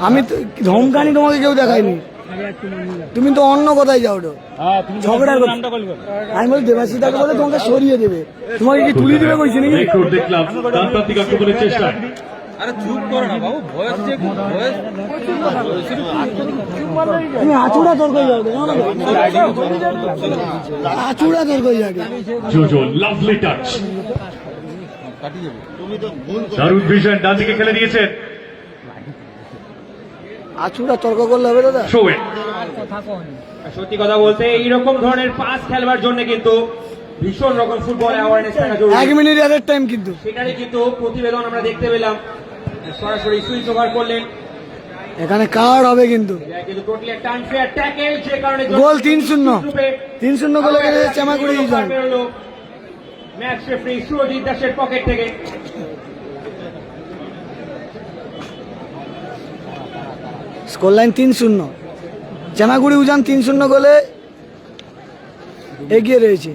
আমি তো ধমকানি তোমাকে কেউ দেখাইনি, তুমি তো অন্য কথায় যাও তো ঝগড়া করছো। আমি বলি দেবাশিদাকে বলে তোমাকে সরিয়ে দেবে, তোমাকে কি তুলে দেবে কইছি নাকি? লেক রোড লেক ক্লাব ডান প্রান্তিক আক্রমণের চেষ্টা। তুমি আচুড়া তর্ক যাও, আচুড়া তর্ক যাও। JoJo lovely touch. দারুণ ভিশন, ডান দিকে খেলে দিয়েছেন আচুড়া তর্ক করলে হবে দাদা? শোয়ে। সত্যি কথা বলতে এইরকম ধরনের পাস খেলবার জন্য কিন্তু ভীষণ রকম ফুটবল অ্যাওয়ারনেস থাকা 1 জরুরি। মিনিট এর টাইম কিন্তু সেখানে কিন্তু প্রতিবেদন আমরা দেখতে পেলাম, সরাসরি সুইচ ওভার করলেন। এখানে কার্ড হবে কিন্তু। এটা কিন্তু টোটালি একটা আনফেয়ার ট্যাকেল, যে কারণে গোল 3-0 3-0 গোলে গেছে Chamaguri Eugen. Match referee Surajit দাসের পকেট থেকে। স্কোর লাইন 3-0, চামাগুড়ি উজান 3-0 গোলে এগিয়ে রয়েছে।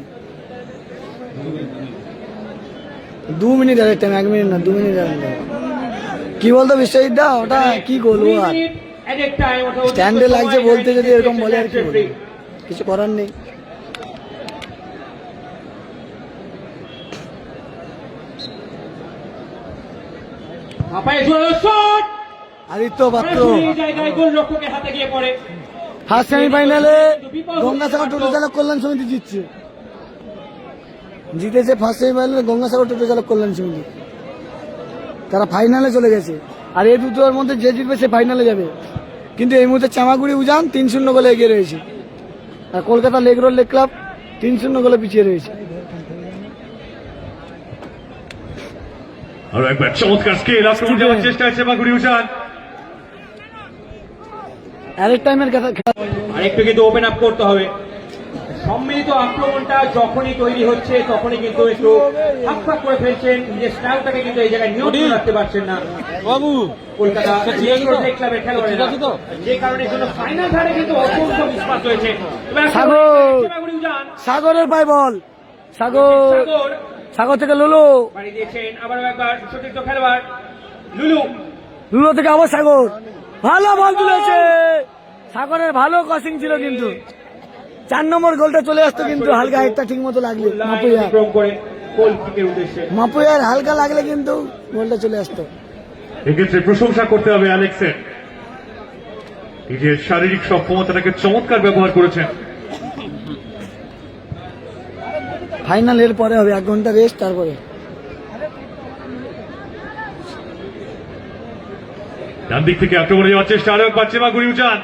2 মিনিট আর টাইম, 1 মিনিট না 2 মিনিট আর কি বলতো বিশ্বজিৎ দা, ওটা কি গোল আর স্ট্যান্ডে লাগছে বলতে, যদি এরকম বলে আর কি বলবো? কিছু করার নেই। আদিত্য পাত্র ফার্স্ট সেমিফাইনালে গঙ্গাসাগর টোটো চালক কল্যাণ সমিতি জিতেছে ফার্স্ট সেমিফাইনালে গঙ্গাসাগর টোটো চালক কল্যাণ সমিতি, তারা ফাইনালে চলে গেছে। আর এই দুটোর মধ্যে যে জিতবে সে ফাইনালে যাবে। কিন্তু এই মুহূর্তে চামাগুড়ি উজান 3-0 গোলে এগিয়ে রয়েছে, আর Kolkata lake road lake Club 3-0 গোলে পিছিয়ে রয়েছে। আর একবার চমৎকার স্কেল আক্রমণ যাওয়ার চেষ্টা আছে মাগুড়ি উজান। অ্যারেট টাইমের কথা আরেকটু কিন্তু ওপেন আপ করতে হবে। সম্মিলিত আক্রমণটা যখনই তৈরি হচ্ছে তখনই কিন্তু একটু ফাঁক করে ফেলছেন, নিজের স্টাইলটাকে কিন্তু এই জায়গায় নিয়ন্ত্রণ রাখতে পারছেন না বাবু কলকাতা লেক রোড লেক ক্লাবের খেলোয়াড়েরা, যে কারণে জন্য ফাইনাল ধারে কিন্তু অত্যন্ত মিসমাচ হয়েছে। সাগরের পায় বল, সাগর সাগর সাগর থেকে লুলু বাড়ি দিয়েছেন, আবারও একবার সতীর্থ খেলোয়াড় লুলু। লুলু থেকে আবার সাগর, ভালো বল তুলেছে সাগরের, ভালো ক্রসিং ছিল কিন্তু 4 নম্বর গোলটা চলে আসতো, কিন্তু হালকা একটা ঠিক মতো লাগলে অতিক্রম করে গোল কিকের উদ্দেশ্যে মাপুয়ার হালকা লাগলে কিন্তু গোলটা চলে আসতো। এক্ষেত্রে প্রশংসা করতে হবে অ্যালেক্সের, নিজের শারীরিক সক্ষমতাটাকে চমৎকার ব্যবহার করেছেন। ফাইনাল এর পরে হবে, 1 ঘন্টা রেস্ট, তারপরে ডান দিক থেকে আক্রমণে যাওয়ার চেষ্টা আরো একবার চেমাগুড়ি উজান।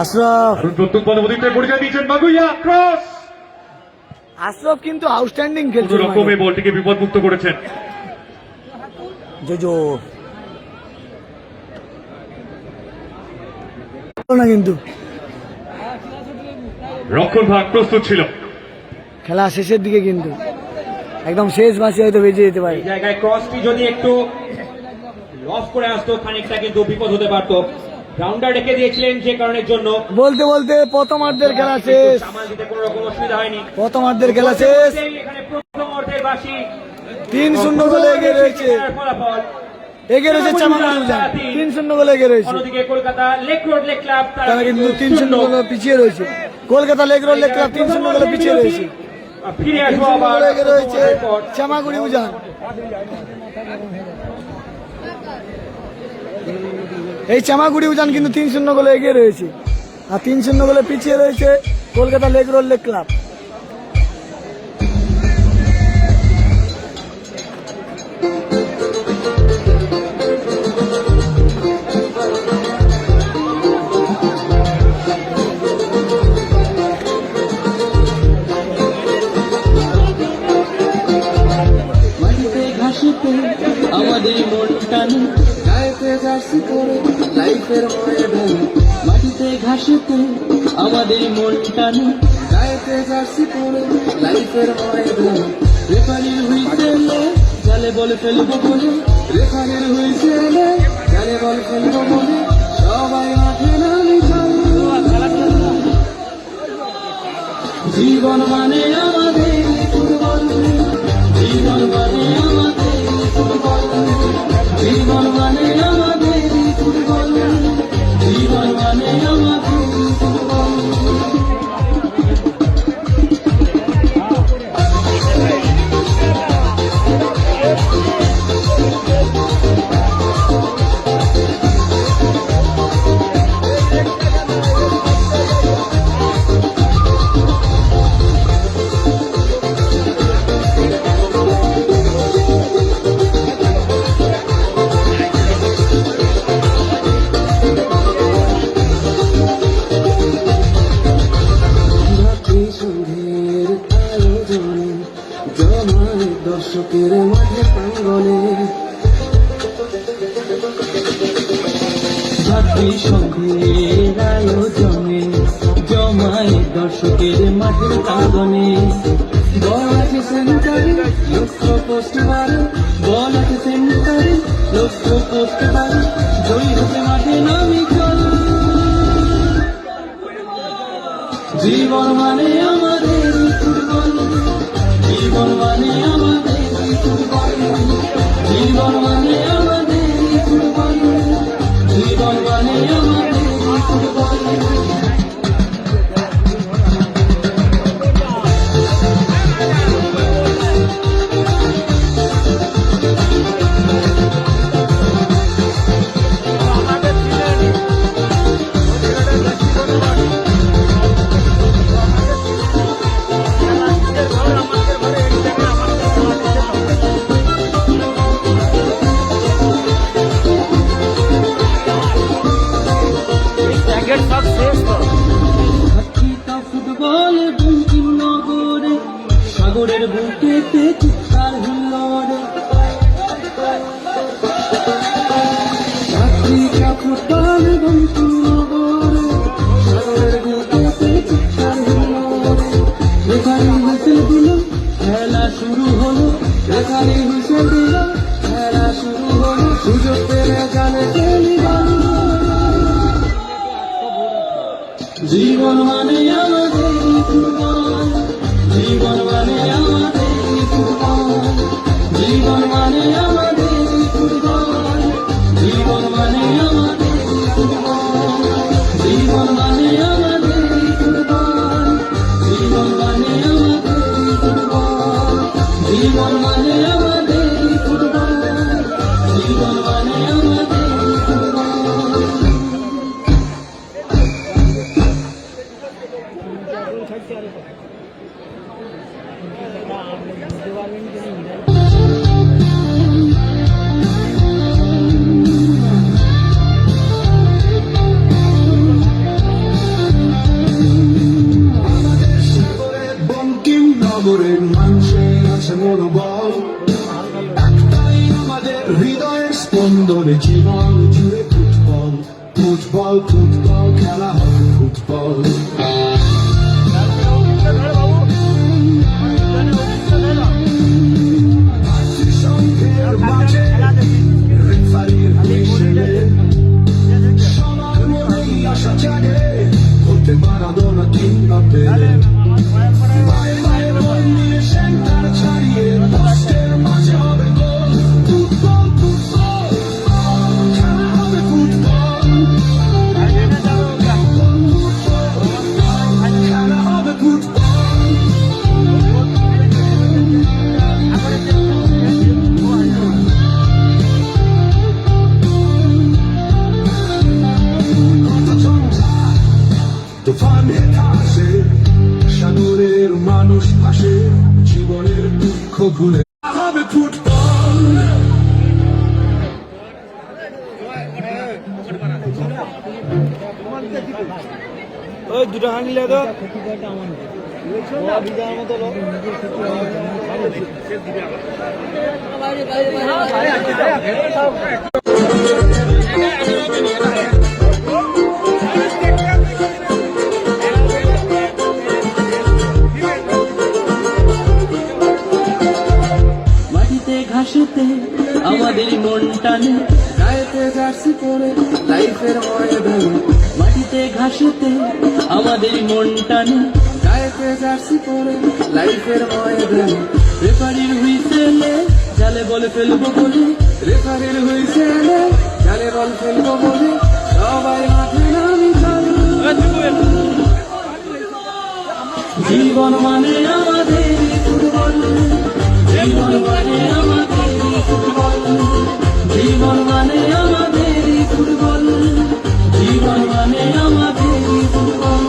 আশরাফ প্রত্যেক পদবদিতে পরিচয় দিয়েছেন মাগুইয়া, ক্রস আশরাফ কিন্তু আউটস্ট্যান্ডিং কোন খেলছে রকমে বলটিকে বিপদমুক্ত করেছেন। জোজো না কিন্তু রক্ষণ ভাগ প্রস্তুত ছিল। খেলা শেষের দিকে কিন্তু একদম শেষ মাসে হয়তো বেঁচে যেতে পারে। এই জায়গায় ক্রসটি যদি একটু লস করে আসতো খানিকটা কিন্তু বিপদ হতে পারতো। গ্রাউন্ডার রেখে দিয়েছিলেন যে কারণের জন্য বলতে বলতে প্রথমার্ধের খেলা শেষ। সামাল দিতে কোনো রকম অসুবিধা হয়নি। প্রথমার্ধের খেলা শেষ। এখানে প্রথম অর্ধের বাসি 3-0 গোলে এগিয়ে রয়েছে। ফলাফল এগিয়ে রয়েছে চেমাগুড়ি উজান 3-0 গোলে এগিয়ে রয়েছে। অন্যদিকে Kolkata lake road lake club তারা কিন্তু 3-0 গোলে পিছিয়ে রয়েছে। Kolkata lake road lake Club 3-0 গোলে পিছিয়ে রয়েছে। ফিরে আসবো 3-0 আবার গোলে এগিয়ে রয়েছে চেমাগুড়ি উজান। এই চেমাগুড়ি উজান কিন্তু 3-0 গোলে এগিয়ে রয়েছে আর 3-0 গোলে পিছিয়ে রয়েছে Kolkata lake road lake club. মাটিতে ঘাসেতে আমাদের মন টানে, গায়েতে জার্সি করে লাইফের ময়দানে। মাটিতে ঘাসেতে আমাদের মন টানে, গায়েতে জার্সি করে লাইফের ময়দানে। রেফারির হুইসেলে জালে বল ফেলবো বলে, রেফারির হুইসেলে জালে বল ফেলবো বলে সবাই মাঠে নামি চল। জীবন মানে আমাদের ফুটবল, জীবন মানে আমাদের ফুটবল, জীবন মানে আমাদের ফুটবল, জীবন মানে আমাদের ফুটবল। সন্ধ্যের আয়োজনে জমায় দর্শকের মাঠে প্রাঙ্গনে, ভাতৃ সন্ধ্যের আয়োজনে জমায় দর্শকের মাঠের প্রাঙ্গনে। বল আছে সেন্টারে লক্ষ্য পোস্ট বারে, বল আছে সেন্টারে লক্ষ্য পোস্ট বারে, জয়ী হতে মাঠে নামি চল। জীবন মানে আমাদের ফুটবল, জীবন মানে আমাদের ফুটবল, জীবন মানে আমাদের ফুটবল, জীবন মানে আমাদের ফুটবল। ফুটবল বঙ্কিম নগরে সাগরের বুকেতে চিৎকার হিল্লোরে। ফুটবল বঙ্কিম নগরে সাগরের বুকেতে চিৎকার হিল্লোরে। রেফারি হুইসেল দিল খেলা শুরু হলো, রেফারি হুইসেল দিল খেলা শুরু হলো। সুযোগ পেলে জানে খেলি ভালো। জীবন মানে আমাদের ফুটবল, জীবন মানে আমাদের ফুটবল, জীবন মানে আমাদের ফুটবল, জীবন মানে আমাদের ফুটবল, জীবন মানে আমাদের ফুটবল, জীবন মানে আমাদের ফুটবল, জীবন মানে আমাদের ফুটবল, জীবন মানে আমাদের ফুটবল। ফুটবল ফুটবল খেলা হবে ফুটবল জাতিসংঘের মাঠে রেফারির হুইসেলে সবার মনেই আশা জাগে হতে মারাদোনা কিংবা পেলে পায়ে পায়ে বল নিয়ে সেন্টার ছাড়িয়ে পোস্টের মাঝে হবে গোল ফুটবল ফুটবল খেলা হবে ফুটবল খেলা হবে ফুটবল তুফান আসে সাগরের মানুষ আসে জীবনের দুঃখ ভুলে হবে ফুটবল ওই দুটো হাঁড়ি তো মাটিতে ঘাসেতে আমাদের মন টানে গায়েতে জার্সি পরে লাইফের ময়দানে মাটিতে ঘাসেতে আমাদের মন টানে গায়েতে জার্সি পরে লাইফের ময়দানে রেফারির হুইসেলে জালে বল ফেলবো বলে রেফারির হুইসেলে জালে বল ফেলবো বলে সবাই মাঠে নামি চলে জীবন মানে আমাদের ফুটবল জীবন মানে আমাদের ফুটবল জীবন মানে আমাদের ফুটবল জীবন মানে আমাদের ফুটবল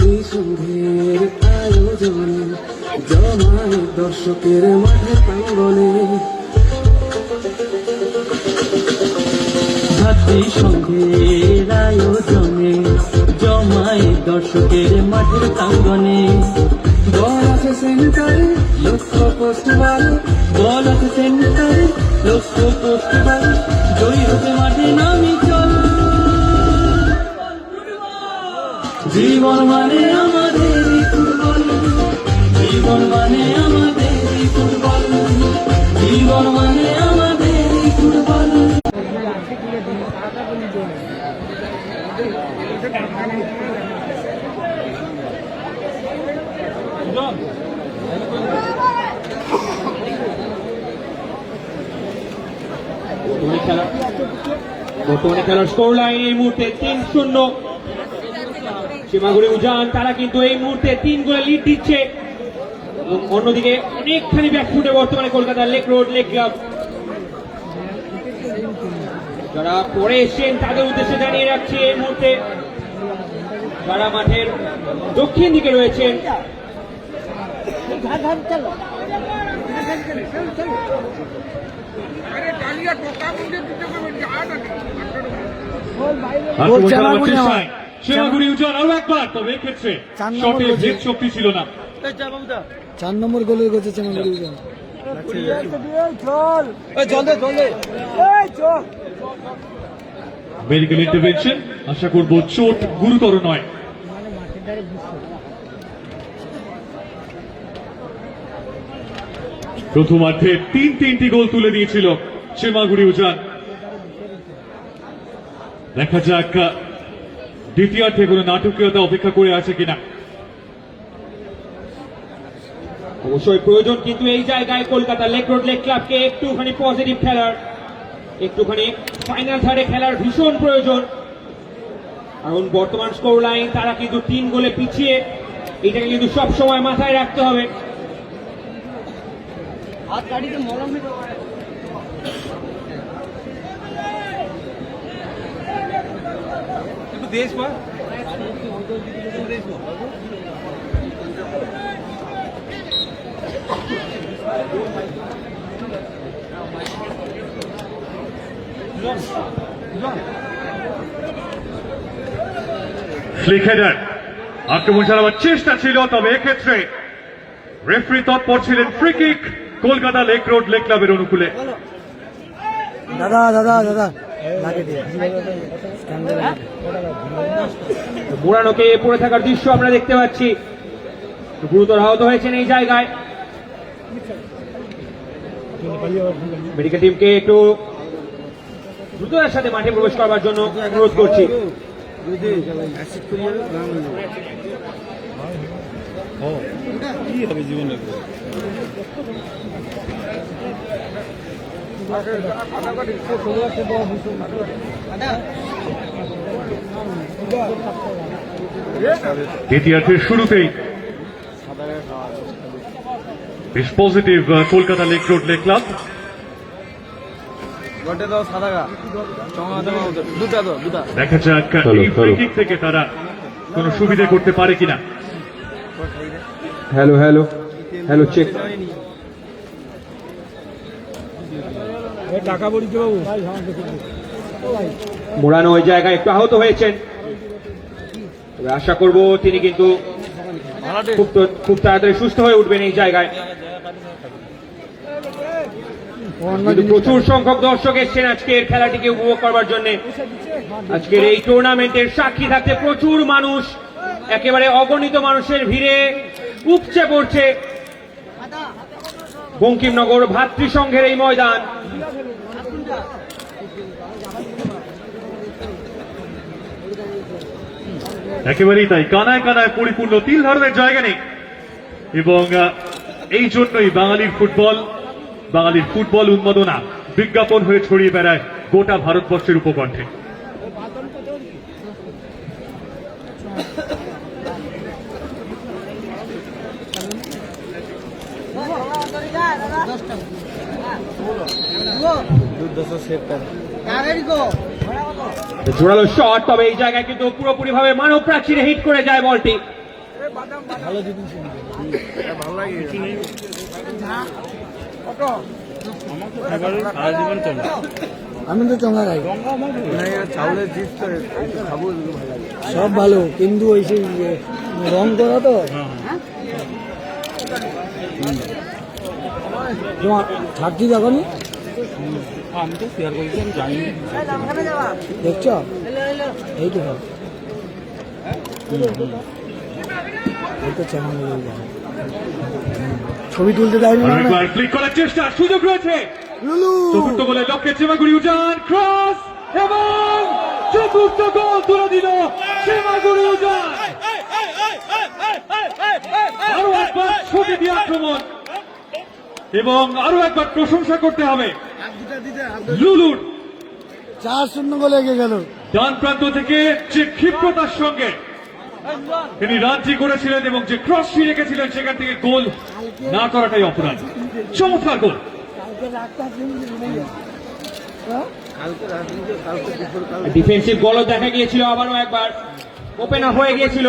জাতিসংঘের আয়োজনে জমায় দর্শকের মাঠে প্রাঙ্গণে জাতিসংঘের আয়োজনে জমায় দর্শকের মাঠের প্রাঙ্গণে বল আছে সেন্টারে লক্ষ্য পোস্ট বাড়ে বল আছে সেন্টারে লক্ষ্য পোস্ট বাড়ে জয়ী হতে মাঠে নামি চল জীবন মানে আমাদের ফুটবল জীবন মানে আমাদের ফুটবল জীবন মানে আমাদের ফুটবল বর্তমানে খেলার স্কোর লাইন এই মুহূর্তে 3-0 সীমাগুড়ি উজান তারা কিন্তু এই মুহূর্তে 3 গোলে লিড দিচ্ছে এবং অন্যদিকে অনেকখানি ব্যাকফুটে বর্তমানে Kolkata lake road lake club যারা পরে এসছেন তাদের উদ্দেশ্যে জানিয়ে রাখছি এই মুহূর্তে যারা মাঠের দক্ষিণ দিকে রয়েছেন আরে ডালিয়া টোকা মুন্ডে পিছে করবে যা না আক্রমণ চালানোর চেষ্টায় সীমাগুড়ি উজান আরো একবার, তবে এক্ষেত্রে শটে জেদ শক্তি ছিল না। 4 নম্বর গোলের গেছে চেমাগুড়ি উজান। মেডিকেল ইন্টারভেনশন, আশা করব চোট গুরুতর নয়। প্রথমার্ধে 3টি গোল তুলে দিয়েছিল সীমাগুড়ি উজান। দেখা যাক দ্বিতীয়ার্ধে কোনো নাটকীয়তা অপেক্ষা করে আছে কিনা। অবশ্যই প্রয়োজন কিন্তু এই জায়গায় কলকাতা লেক রোড লেক ক্লাবকে একটুখানি পজিটিভ খেলার, একটুখানি ফাইনাল থার্ডে খেলার ভীষণ প্রয়োজন। কারণ বর্তমান স্কোর লাইন তারা কিন্তু 3 গোলে পিছিয়ে, এটাকে কিন্তু সব সময় মাথায় রাখতে হবে। ফ্লিক হেডার আক্রমণ চালাবার চেষ্টা ছিল, তবে এক্ষেত্রে রেফারি তৎপর ছিলেন। Free kick Kolkata lake road lake ক্লাবের অনুকূলে। দাদা দাদা দাদা লাগে দিয়ে মোড়ানোকে পড়ে থাকার দৃশ্য আমরা দেখতে পাচ্ছি। গুরুতর আহত হয়েছেন এই জায়গায়। মেডিকেল টিমকে একটু দ্রুততার সাথে মাঠে প্রবেশ করবার জন্য অনুরোধ করছি। দ্বিতীয়ার্ধের শুরুতেই বেশ positive Kolkata lake road lake club. দেখা যাক এই ফ্রি কিক থেকে তারা কোনো সুবিধা করতে পারে কিনা। Hello hello hello check. মোড়ানো ওই জায়গায় একটু আহত হয়েছেন, তবে আশা করব তিনি কিন্তু খুব তাড়াতাড়ি সুস্থ হয়ে উঠবেন এই জায়গায়। কিন্তু প্রচুর সংখ্যক দর্শক এসছেন আজকের খেলাটিকে উপভোগ করবার জন্য। আজকের এই টুর্নামেন্টের সাক্ষী থাকতে প্রচুর মানুষ, একেবারে অগণিত মানুষের ভিড়ে উপচে পড়ছে বঙ্কিমনগর ভাতৃসংঘের এই ময়দান। একেবারেই তাই, কানায় কানায় পরিপূর্ণ, তিল ধরনের জায়গা নেই। এবং এই জন্যই বাঙালির ফুটবল উন্মাদনা বিজ্ঞাপন হয়ে ছড়িয়ে বেড়ায় গোটা ভারতবর্ষের উপকণ্ঠে। জোরালো শট, তবে এই জায়গায় কিন্তু পুরোপুরি ভাবে মানব প্রাচীরে হিট করে যায় বলটি। আমি তো চঙ্গা খাই, সব ভালো, কিন্তু ওই সেই রং করা তো তোমার ছাড়ছি দেখনি, আমি তো শেয়ার করেছি, আমি জানি দেখছ এই তো সব এই তো চ্যানেল ছবি তুলতে দেয়নি না। আরেকবার ক্লিক করার চেষ্টা, সুযোগ রয়েছে। লুলু চতুর্থ গোলের লক্ষ্যে চেমাগুড়ি উজান, ক্রস এবং চতুর্থ গোল তুলে দিল চেমাগুড়ি উজান। আরো একবার ছবি দিয়ে আক্রমণ, এবং আরো একবার প্রশংসা করতে হবে লুলুর। 4-0 গোলে এগিয়ে গেল। ডান প্রান্ত থেকে যে ক্ষিপ্রতার সঙ্গে তিনি রানটি করেছিলেন এবং যে ক্রসটি রেখেছিলেন, সেখান থেকে গোল না করাটাই অপরাধ। চমৎকার গোল। ডিফেন্সিভ গোলও দেখা গিয়েছিল, আবারও একবার ওপেন আপ হয়ে গিয়েছিল,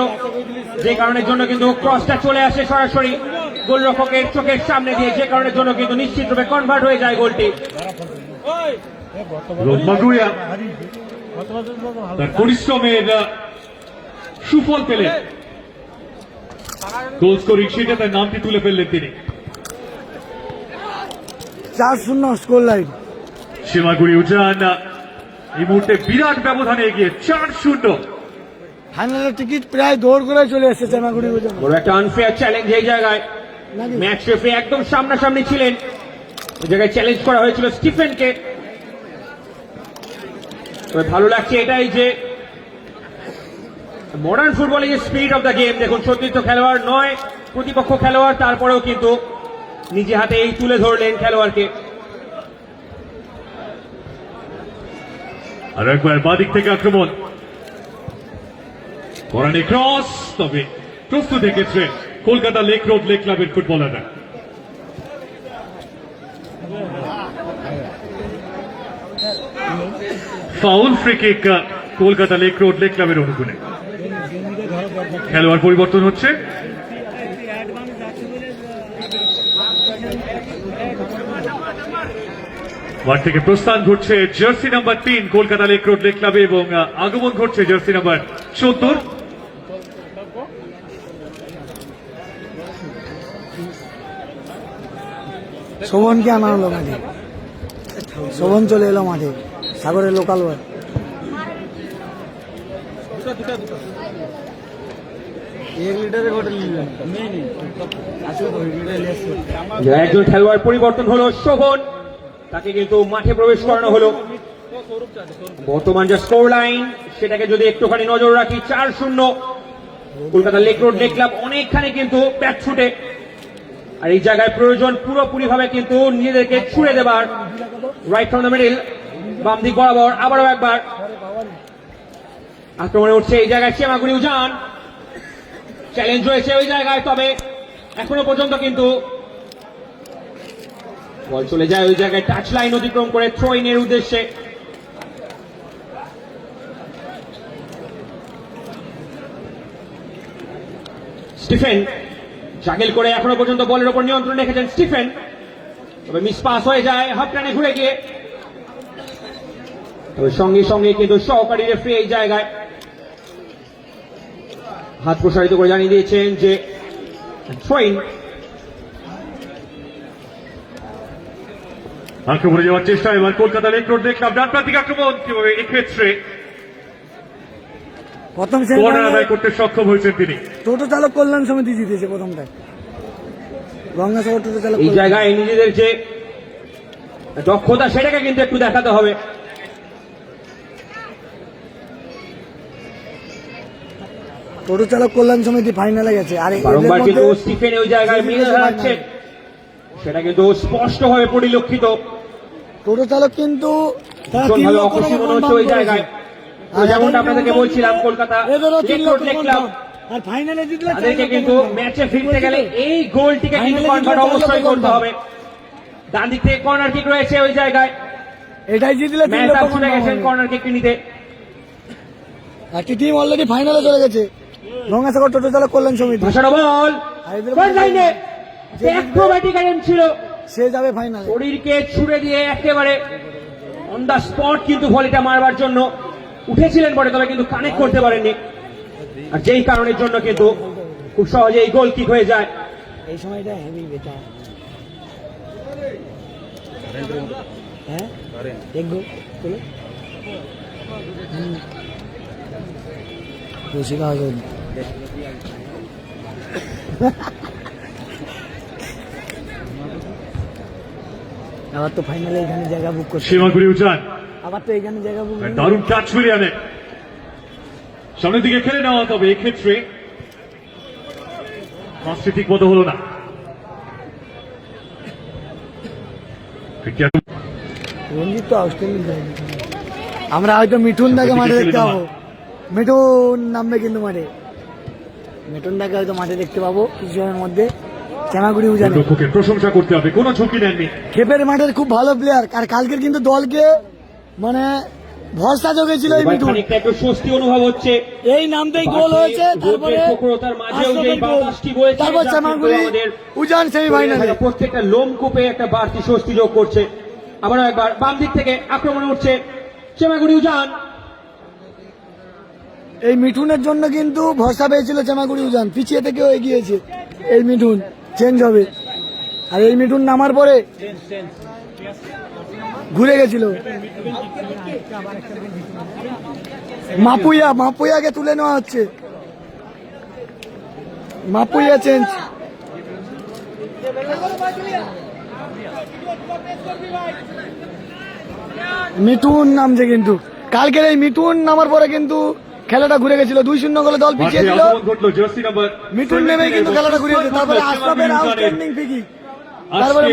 যে কারণের জন্য কিন্তু ক্রসটা চলে আসে সরাসরি গোলরক্ষকের চোখের সামনে দিয়ে, যে কারণের জন্য কিন্তু নিশ্চিতরূপে কনভার্ট হয়ে যায় গোলটি। রোমাগুয়া তার পরিশ্রমের সুফল পেলেন, গোল স্কোরিং শিটে তার নামটি তুলে ফেললেন তিনি। 4-0 স্কোর লাইন। চেমাগুড়ি উজান এই মুহূর্তে বিরাট ব্যবধানে এগিয়ে 4-0। ফাইনালের টিকিট প্রায় দৌড় করে চলে এসেছে চেমাগুড়ি ওজন। বড় একটা আনফেয়ার চ্যালেঞ্জ এই জায়গায়, ম্যাচ রেফারি একদম সামনাসামনি ছিলেন, ওই জায়গায় চ্যালেঞ্জ করা হয়েছিল স্টিফেনকে। তবে ভালো লাগছে এটাই যে modern football is spirit of the game. দেখুন, সতীর্থ খেলোয়াড় নয়, প্রতিপক্ষ খেলোয়াড়, তারপরেও কিন্তু নিজে হাতে এই তুলে ধরলেন খেলোয়াড়কে। আর একবার বাদিক থেকে আক্রমণ, পরানি ক্রস, তবে প্রস্তুত দেখেছে কলকাতা লেক রোড লেক ক্লাবের ফুটবলাররা। Foul, free kick Kolkata lake road lake ক্লাবের অনুকূলে। খেলোয়াড় পরিবর্তন হচ্ছে। মাঠ থেকে প্রস্থান ঘটছে jersey number 3 Kolkata lake road lake ক্লাবে এবং আগমন ঘটছে জার্সি নাম্বার ৭০। শোভনকে আনা হলো মাঠে, শোভন চলে এলো মাঠে, সাগরের লোকাল বয়। একজন খেলোয়াড় পরিবর্তন হলো শোভন, তাকে কিন্তু মাঠে প্রবেশ করানো হলো। বর্তমান যে স্কোর লাইন সেটাকে যদি একটুখানি নজর রাখি, ৪-০ Kolkata lake road lake club অনেকখানি কিন্তু ব্যাট ছুটে, আর এই জায়গায় প্রয়োজন পুরোপুরি ভাবে কিন্তু নিজেদেরকে ছুড়ে দেবার। রাইট ফ্রম দ্য মিডল, বাম দিক বরাবর আবারও একবার আক্রমণে উঠছে এই জায়গায় চেমাগুড়ি উজান। চ্যালেঞ্জ রয়েছে ওই জায়গায়, তবে এখনো পর্যন্ত কিন্তু বল চলে যায় ওই জায়গায় টাচ লাইন অতিক্রম করে থ্রো ইনের উদ্দেশ্যে। স্টিফেন জাগেল করে এখনো পর্যন্ত বলের উপর নিয়ন্ত্রণ রেখেছেন স্টিফেন, তবে মিস পাস হয়ে যায় হাফ রানে ঘুরে গিয়ে। তবে সঙ্গে সঙ্গে কিন্তু সহকারী রেফারি এই জায়গায় হাত প্রসারিত করে জানিয়ে দিয়েছেন যে থ্রোইন। আক্রমণে যাওয়ার চেষ্টা এবার Kolkata lake road lake Club. ডান প্রান্তিক আক্রমণ কিভাবে এক্ষেত্রে প্রথম কর্নার আদায় করতে সক্ষম হয়েছেন তিনি। টোটো চালক কল্যাণ সমিতি জিতেছে প্রথমটায়, গঙ্গাসাগর টোটো চালক। এই জায়গায় নিজেদের যে দক্ষতা সেটাকে কিন্তু একটু দেখাতে হবে। টোটো চালক কল্যাণ সমিতি ফাইনালে গেছে, আর বারংবার কিন্তু স্টিফেন ওই জায়গায় মিলে হারাচ্ছে, সেটা কিন্তু স্পষ্টভাবে পরিলক্ষিত। টোটো চালক কিন্তু ভীষণভাবে অখুশি মনে হচ্ছে ওই জায়গায়। তো যেমনটা আপনাদেরকে বলছিলাম, Kolkata lake road lake Club আর ফাইনালে জিতলে তাদেরকে কিন্তু ম্যাচে ফিরতে গেলে এই গোলটিকে কিন্তু কনভার্ট অবশ্যই করতে হবে। ডান দিক থেকে কর্নার কিক রয়েছে ওই জায়গায়, এটাই জিতলে ম্যাচ ছুটে গেছেন কর্নার কিকটি নিতে। একটি টিম অলরেডি ফাইনালে চলে গেছে, গঙ্গাসাগর টোটো চালক কল্যাণ সমিতি। ভাসানো বল ফ্রন্ট লাইনে, অ্যাক্রোব্যাটিক আইটেম ছিল, সে যাবে ফাইনালে। শরীরকে ছুড়ে দিয়ে একেবারে অন দা স্পট কিন্তু ভলিটা মারবার জন্য উঠেছিলেন বটে, তবে কিন্তু কানেক্ট করতে পারেননি, আর যেই কারণের জন্য কিন্তু খুব সহজেই গোল কিক হয়ে যায়। এই সময়টা হেভি বেটা, হ্যাঁ দেখবো চলো রসিকা হাজর। আবার তো ফাইনালে এখানে জায়গা বুক করছে সীমাগুড়ি উজান। আবার তো এখানে জায়গা বুক। দারুণ টাচ মিলিয়ানে সামনের দিকে খেলে নেওয়া, তবে এক্ষেত্রে পাঁচটি ঠিক মতো হলো না। রঞ্জিত তো অস্ট্রেলিয়া, আমরা হয়তো মিঠুন দাকে মাঠে দেখতে পাবো, মিঠুন নামবে কিন্তু মাঠে, মিঠুন দাকে হয়তো মাঠে দেখতে পাবো কিছু সময়ের মধ্যে। চেমাগুড়ি উজানে প্রশংসা করতে হবে, কোনো ঝুঁকি নেননি। খেপের মাঠের খুব ভালো প্লেয়ার, আর কালকের কিন্তু দলকে মানে ভরসা জোগেছিল এই মিঠুন। একটু স্বস্তি অনুভব হচ্ছে, এই নামতেই গোল হয়েছে, তারপরে তারপর চেমাগুড়ি উজান সেমিফাইনালে। প্রত্যেকটা লোমকূপে একটা বাড়তি স্বস্তি যোগ করছে। আবারও একবার বাম দিক থেকে আক্রমণ উঠছে চেমাগুড়ি উজান। এই মিঠুনের জন্য কিন্তু ভরসা পেয়েছিল চেমাগুড়ি উজান, পিছিয়ে থেকেও এগিয়েছে। এই মিঠুন চেঞ্জ হবে, আর এই মিঠুন নামার পরে ঘুরে গেছিল। মাপুইয়াকে তুলে নেওয়া হচ্ছে, মাপুইয়া চেঞ্জ। মিঠুন নামছে কিন্তু, কালকের এই মিঠুন নামার পরে কিন্তু খেলাটা ঘুরে গেছিল। 2-0 গোলে দল পিছিয়ে ছিল, মিঠুন নেমে কিন্তু খেলাটা ঘুরিয়েছে। তারপরে আশরাফের আউটস্ট্যান্ডিং ফ্রি, তারপরে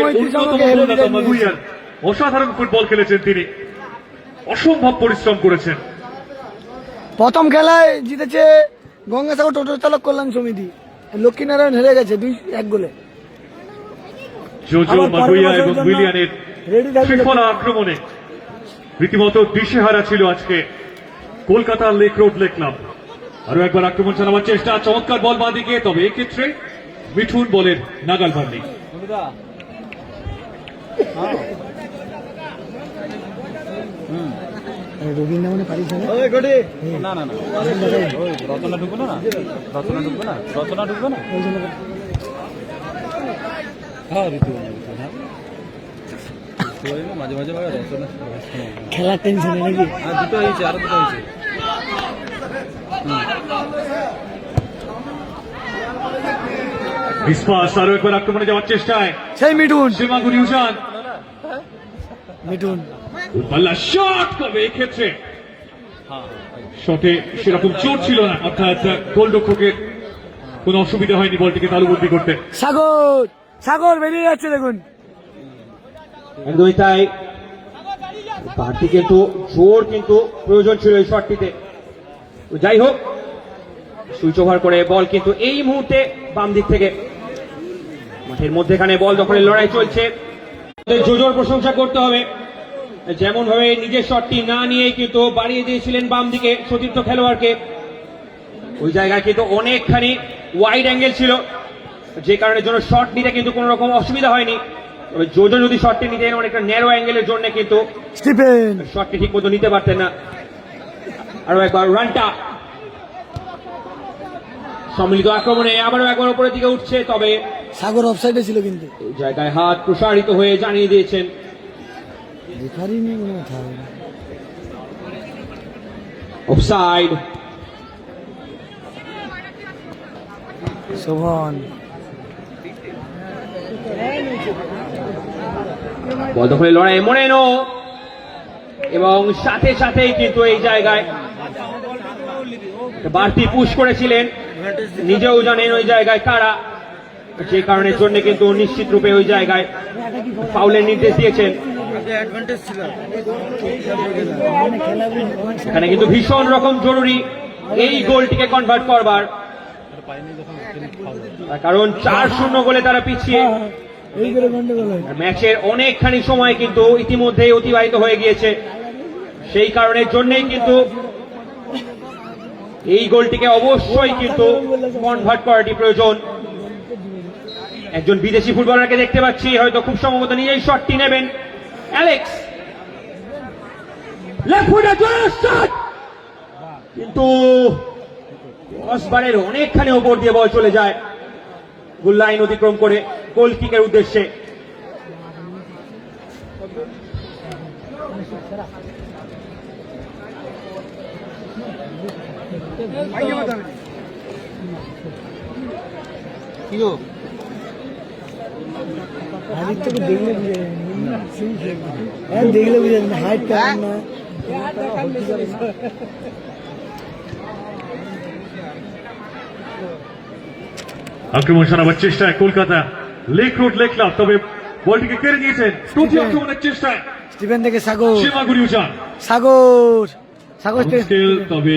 অসাধারণ ফুটবল খেলেছেন তিনি, অসম্ভব পরিশ্রম করেছেন। প্রথম খেলায় জিতেছে গঙ্গাসাগর টোটো চালক কল্যাণ সমিতি, লক্ষ্মীনারায়ণ হেরে গেছে 2-1 গোলে। জোজো মাগুইয়া এবং উইলিয়ানের ত্রিফলা আক্রমণে রীতিমতো দিশেহারা ছিল আজকে Kolkata lake road lake club. আরো একবার আক্রমণ চালাবার চেষ্টা, চমৎকার বল বাঁদিকে, তবে এক্ষেত্রে মিঠুন বলের নাগাল পাননি। রবীন্দ্র মানে পারিস না না না না ওই রচনা ঢুকবে না, রচনা ঢুকবে না, রচনা ঢুকবে না। হ্যাঁ ঋতু মাঝে মাঝে রচনা খেলার টেনশনে নাকি? হ্যাঁ দুটো হয়েছে, আরো দুটো হয়েছে। বিস্পাস আরো একবার আক্রমণে যাওয়ার চেষ্টায় সেই মিঠুন, সীমাগুড়ি উজান, মিঠুন পাল্লা শট, তবে এক্ষেত্রে শটে সেরকম জোর ছিল না, অর্থাৎ গোলরক্ষকের কোনো অসুবিধা হয়নি বলটিকে তালুবন্দি করতে। সাগর, সাগর বেরিয়ে যাচ্ছে দেখুন। একদমই তাই, বাড়তি কিন্তু জোর কিন্তু প্রয়োজন ছিল এই শটটিতে। যাই হোক, সুইচ ওভার করে বল কিন্তু এই মুহূর্তে বাম দিক থেকে মাঠের মধ্যেখানে বল দখলের লড়াই চলছে। জোজোর প্রশংসা করতে হবে, যেমন ভাবে নিজের শটটি না নিয়েই কিন্তু বাড়িয়ে দিয়েছিলেন বাম দিকে সতীর্থ খেলোয়াড়কে। ওই জায়গায় কিন্তু অনেকখানি ওয়াইড অ্যাঙ্গেল ছিল, যে কারণের জন্য শট নিতে কিন্তু কোনো রকম অসুবিধা হয়নি। তবে জোজো যদি শটটি নিতেন অনেকটা ন্যারো অ্যাঙ্গেলের জন্য কিন্তু স্টিফেন শটটি ঠিক মতো নিতে পারতেন না। আরো একবার রানটা, সম্মিলিত আক্রমণে আবারও একবার উপরের দিকে উঠছে, তবে সাগর অফসাইডে ছিল কিন্তু এই জায়গায় হাত প্রসারিত হয়ে জানিয়ে দিয়েছেন দেখারিনি কোনো কথা। অফসাইড। শোভন বল দখলের লড়াই মোরেনো, এবং সাথে সাথেই কিন্তু এই জায়গায় বাড়তি পুশ করেছিলেন, নিজেও জানেন ওই জায়গায় কারা, যে কারণের জন্য কিন্তু নিশ্চিত রূপে ওই জায়গায় ফাউলের নির্দেশ দিয়েছেন। এখানে কিন্তু ভীষণ রকম জরুরি এই গোলটিকে কনভার্ট করবার, কারণ 4-0 গোলে তারা পিছিয়ে। ম্যাচের অনেকখানি সময় কিন্তু ইতিমধ্যেই অতিবাহিত হয়ে গিয়েছে, সেই কারণের জন্যই কিন্তু এই গোলটিকে অবশ্যই কিন্তু কনভার্ট করাটি প্রয়োজন। একজন বিদেশি ফুটবলারকে দেখতে পাচ্ছি, হয়তো খুব সম্ভবত নিজেই শটটি নেবেন। অ্যালেক্স লেফট ফুটে শট, কিন্তু ক্রসবারের অনেকখানি ওপর দিয়ে বল চলে যায় গোল লাইন অতিক্রম করে গোল কিকের উদ্দেশ্যে। আদিত্যকে দেখলে বুঝে যাবে, হ্যাঁ দেখলে বুঝে যাবে, হাইট কেমন না। আক্রমণ সারাবার চেষ্টায় Kolkata lake road lake club, তবে বলটিকে কেড়ে নিয়েছেন প্রতি আক্রমণের চেষ্টায় স্টিফেন থেকে সাগর, সীমাগুড়ি উজান, সাগর সাগর স্কিল, তবে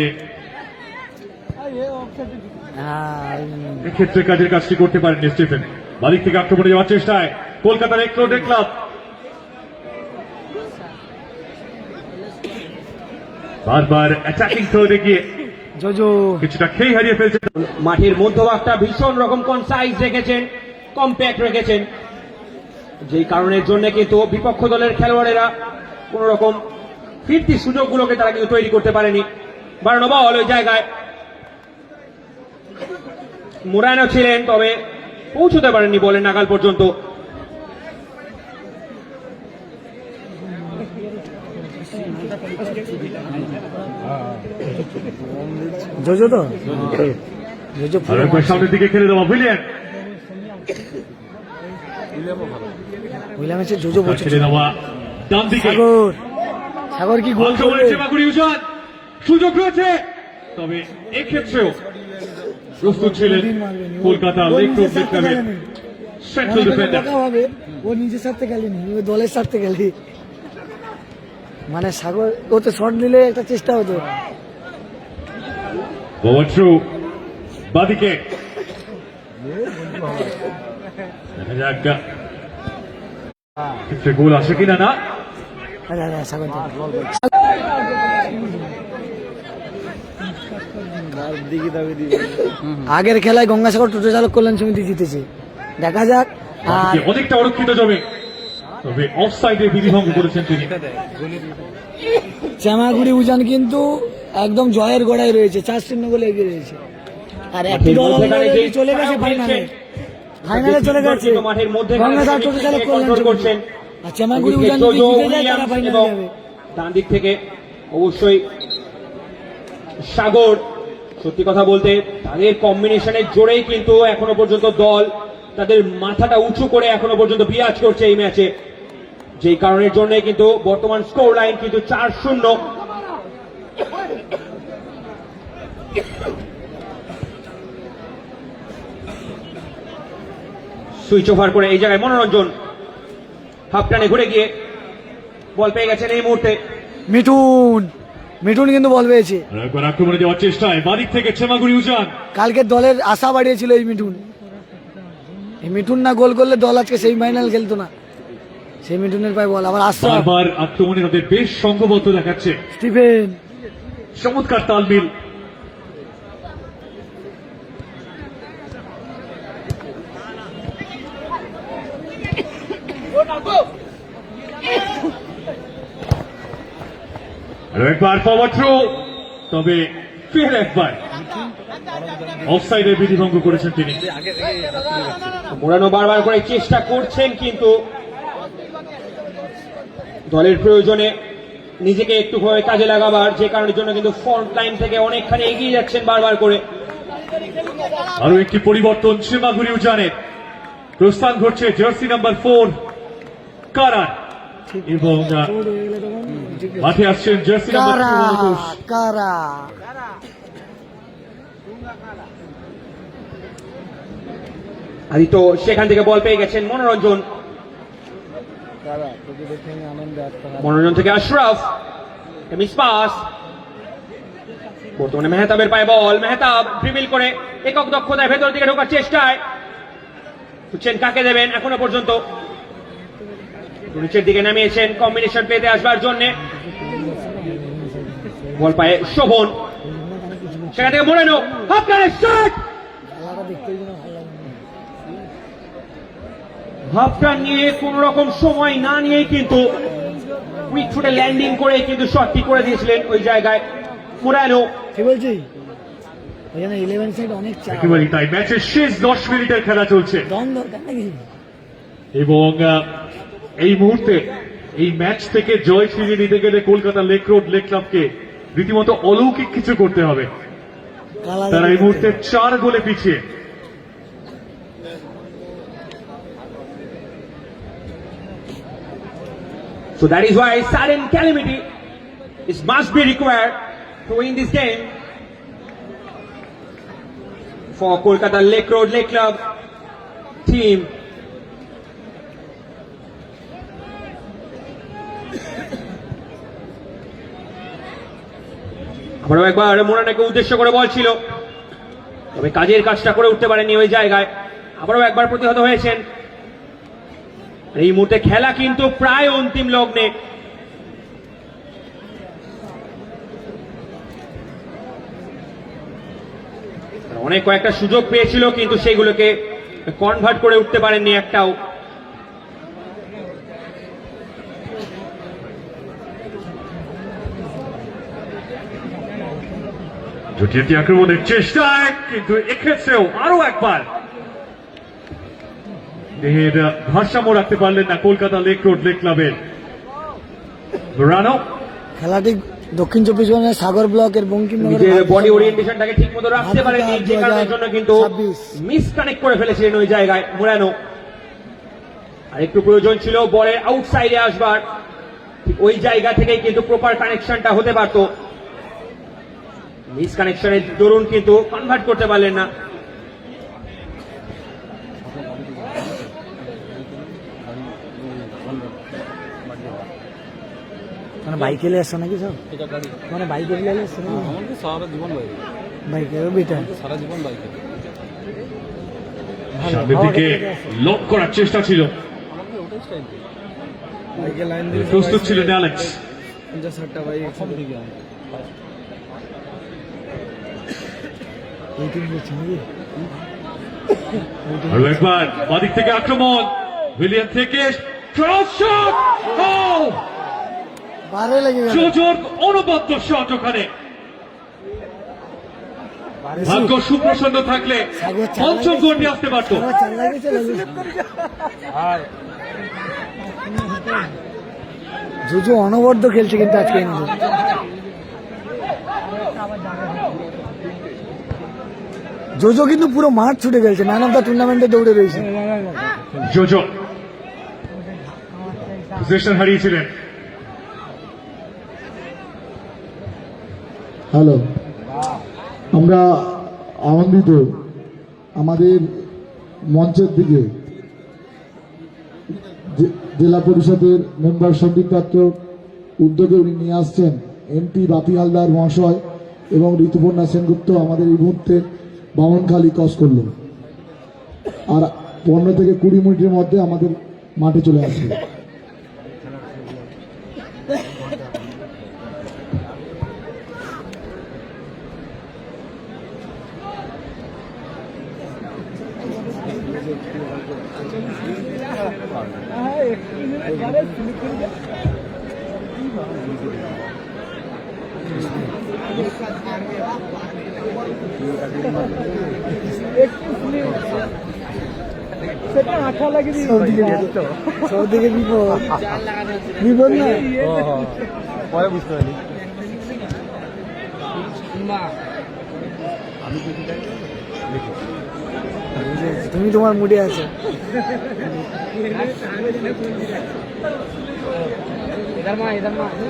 এক্ষেত্রে কাজের কাজটি করতে পারেননি স্টিফেন। বাদিক থেকে আক্রমণে যাওয়ার চেষ্টায় Kolkata lake road lake club, বারবার অ্যাটাকিং থার্ডে গিয়ে জোজো কিছুটা খেই হারিয়ে ফেলছে। মাঠের মধ্যভাগটা ভীষণ রকম কনসাইজ রেখেছেন, কম্প্যাক্ট রেখেছেন, যেই কারণের জন্য কিন্তু বিপক্ষ দলের খেলোয়াড়েরা কোন রকম ফিরতি সুযোগগুলোকে তারা কিন্তু তৈরি করতে পারেনি। বাড়ানো বল ওই জায়গায় মোরানো ছিলেন, তবে পৌঁছতে পারেননি বলের নাগাল পর্যন্ত। জোজো তো জোজো আর একবার সামনের দিকে খেলে দেওয়া উইলিয়াম, উইলিয়ামের জোজো বলছে। খেলে দেওয়া ডান দিকে, সাগর সাগর কি গোল করবে? সীমাগুড়ি উজান, সুযোগ রয়েছে, তবে এক্ষেত্রেও প্রস্তুত ছিলেন কলকাতা লেক রোড লেক ক্লাবের সেন্ট্রাল ডিফেন্ডার। ও নিজের সাথে খেলেনি, ও দলের সাথে খেলি। মানে সাগর ও তো শট নিলে একটা চেষ্টা হতো। ওভার থ্রু বাদিকে, দেখা যাক ক্ষেত্রে গোল আসে কিনা। না, সাগর আগের খেলায় গঙ্গাসাগর টোটো চালক কল্যাণ সমিতি জিতেছে, দেখা যাক। আর অনেকটা অরক্ষিত জমে, তবে অফসাইডে বিধিভঙ্গ করেছেন তিনি। শ্যামাগুড়ি উজান কিন্তু একদম জয়ের গোড়ায় রয়েছে, 4-0 গোলে এগিয়ে রয়েছে। আর একটি দল already চলে গেছে ফাইনালে, চলে গেছে মাঠের মধ্যে গঙ্গাসাগর টোটো চালক কল্যাণ সমিতি। আর শ্যামাগুড়ি উজান যদি জিতে যায় তারা ফাইনালে যাবে। ডান দিক থেকে অবশ্যই সাগর, সত্যি কথা বলতে তাদের কম্বিনেশনের জোরেই কিন্তু এখনো পর্যন্ত দল তাদের মাথাটা উঁচু করে এখনো পর্যন্ত বিরাজ করছে এই ম্যাচে, যেই কারণের জন্য কিন্তু বর্তমান স্কোর লাইন কিন্তু 4-0। সুইচ ওভার করে এই জায়গায় মনোরঞ্জন হাফ টানে ঘুরে গিয়ে বল পেয়ে গেছেন এই মুহূর্তে মিঠুন কিন্তু বল পেয়েছে। আর একবার আক্রমণে যাওয়ার চেষ্টায় বাদিক থেকে শ্যামাগুড়ি উজান। কালকে দলের আশা বাড়িয়েছিল এই মিঠুন না গোল করলে দল আজকে সেমিফাইনাল খেলতো না। সেই মিঠুনের পায়ে বল, আবার আশরাফ বারবার আক্রমণে তাদের বেশ সংঘবদ্ধ দেখাচ্ছে, স্টিফেন চমৎকার তালমিল। আরো একবার পাওয়ার থ্রো, তবে ফের একবার অফসাইডের বিধিভঙ্গ করেছেন তিনি। মোরানো বারবার করে চেষ্টা করছেন কিন্তু দলের প্রয়োজনে নিজেকে একটু কাজে লাগাবার, যে কারণের জন্য কিন্তু ফ্রন্ট লাইন থেকে অনেকখানি এগিয়ে যাচ্ছেন বারবার করে। আরো একটি পরিবর্তন শ্যামাগুড়ি উজানের, প্রস্থান ঘটছে জার্সি নাম্বার 4 কারান, এবং মাঠে আসছেন জার্সি নাম্বার 2 কারা। আদিত্য সেখান থেকে বল পেয়ে গেছেন মনোরঞ্জন থেকে আশরাফ, মিস পাস, বর্তমানে মেহতাবের পায়ে বল, মেহতাব ড্রিবল করে একক দক্ষতায় ভেতর দিকে ঢোকার চেষ্টায়, বুঝছেন কাকে দেবেন এখনো পর্যন্ত, নিচের দিকে নামিয়েছেন কম্বিনেশন পেতে আসবার জন্য, বল পায়ে শোভন, সেখান থেকে মোরানো হাফ টানের শট, হাফ টান নিয়ে কোন রকম সময় না নিয়েই কিন্তু কুইক ফুটে ল্যান্ডিং করে কিন্তু শটটি করে দিয়েছিলেন ওই জায়গায় মোরানো। কি বলছি ওখানে 11 সাইড অনেক চাপ, একেবারেই তাই। ম্যাচের শেষ 10 মিনিটের খেলা চলছে, দম দরকার নাকি? এবং এই মুহূর্তে এই ম্যাচ থেকে জয় ছিনিয়ে নিতে গেলে কলকাতা লেক রোড লেক ক্লাবকে রীতিমতো অলৌকিক কিছু করতে হবে। তারা এই মুহূর্তে 4 গোলে পিছিয়ে। So that is why sudden calamity is must be required to win this game for Kolkata Lake Road Lake Club team. আবারও একবার মোরানাকে উদ্দেশ্য করে বল ছিল, তবে কাজের কাজটা করে উঠতে পারেননি ওই জায়গায়। আবারও একবার প্রতিহত হয়েছেন। এই মুহূর্তে খেলা কিন্তু প্রায় অন্তিম লগ্নে। অনেক কয়েকটা সুযোগ পেয়েছিল কিন্তু সেগুলোকে কনভার্ট করে উঠতে পারেননি একটাও। জটিলটি আক্রমণের চেষ্টায়, কিন্তু এক্ষেত্রেও আরো একবার দেহের ভারসাম্য রাখতে পারলেন না কলকাতা লেক রোড লেক ক্লাবের রানো। খেলাটি দক্ষিণ চব্বিশ পরগনার সাগর ব্লকের বঙ্কিমনগর বডি ওরিয়েন্টেশনটাকে ঠিক মতো রাখতে পারেনি, যে কারণের জন্য কিন্তু মিস কানেক্ট করে ফেলেছিলেন ওই জায়গায় মোরানো। আর একটু প্রয়োজন ছিল বলের আউটসাইডে আসবার, ঠিক ওই জায়গা থেকেই কিন্তু প্রপার কানেকশনটা হতে পারত। মিস কানেকশনের দরুন কিন্তু কনভার্ট করতে পারলেন না। মানে বাইকে এলে আসছো নাকি সব? মানে বাইকে এলে আসছো নাকি? আমাকে সারা জীবন বাইকে, বাইকে বেটা সারা জীবন বাইকে। সামনের দিকে লক করার চেষ্টা ছিল, বাইকে লাইন প্রস্তুত ছিলেন অ্যালেক্স। 50-60টা বাইক সব দিকে আরো একবার বাদিক থেকে আক্রমণ, উইলিয়াম থেকে ক্রস শট, বারে লেগে গেল। জোজোর অনবদ্য শট ওখানে। ভাগ্য সুপ্রসন্ন থাকলে পঞ্চম গোলটি আসতে পারত। জোজো অনবদ্য খেলছে কিন্তু আজকে জোজো কিন্তু পুরো মাঠ ছুটে খেলছে, ম্যান অফ দ্য টুর্নামেন্টে দৌড়ে রয়েছে। JoJo position হারিয়েছিলেন। হ্যালো, আমরা আনন্দিত আমাদের মঞ্চের দিকে জেলা পরিষদের মেম্বার সন্দীপ পাত্র উদ্যোগে উনি নিয়ে আসছেন এমপি বাপি হালদার মহাশয় এবং ঋতুপর্ণা সেনগুপ্ত আমাদের এই মুহূর্তে বামনখালি ক্রস করলো, আর 15 থেকে 20 মিনিটের মধ্যে আমাদের মাঠে চলে আসবে। সৌদিকে বিপদ বিপদ না, পরে বুঝতে পারি। তুমি তোমার মুডে আছো।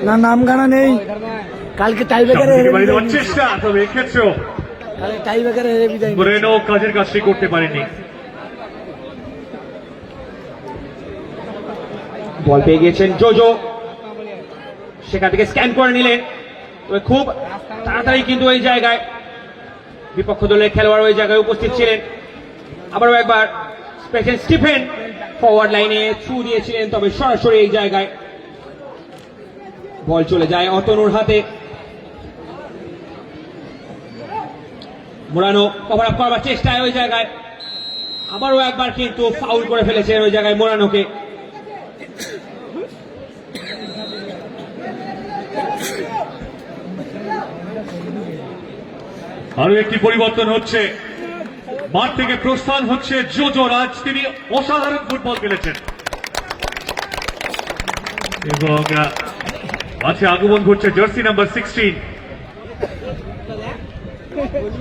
না নাম গানা নেই, কালকে টাই বেকারে হেরে বাড়ি দেওয়ার বিদায় চেষ্টা, তবে এক্ষেত্রেও কালকে টাই বেকারে হেরে বিদায় নিয়েছে। মোরেনো কাজের কাজটি করতে পারেনি। বল পেয়ে গিয়েছেন জোজো, সেখান থেকে স্ক্যান করে নিলেন। তবে খুব তাড়াতাড়ি কিন্তু এই জায়গায় বিপক্ষ দলের খেলোয়াড় ওই জায়গায় উপস্থিত ছিলেন। আবারও একবার স্পেশাল স্টিফেন ফরওয়ার্ড লাইনে থ্রু দিয়েছিলেন, তবে সরাসরি এই জায়গায় বল চলে যায় অতনুর হাতে। মোরানো কভার আপ করবার চেষ্টায় ওই জায়গায় আবারও একবার কিন্তু ফাউল করে ফেলেছেন ওই জায়গায় মোরানোকে। আরো একটি পরিবর্তন হচ্ছে, মাঠ থেকে প্রস্থান হচ্ছে জোজোর। আজ তিনি অসাধারণ ফুটবল খেলেছেন এবং মাঠে আগমন ঘটছে জার্সি নাম্বার 16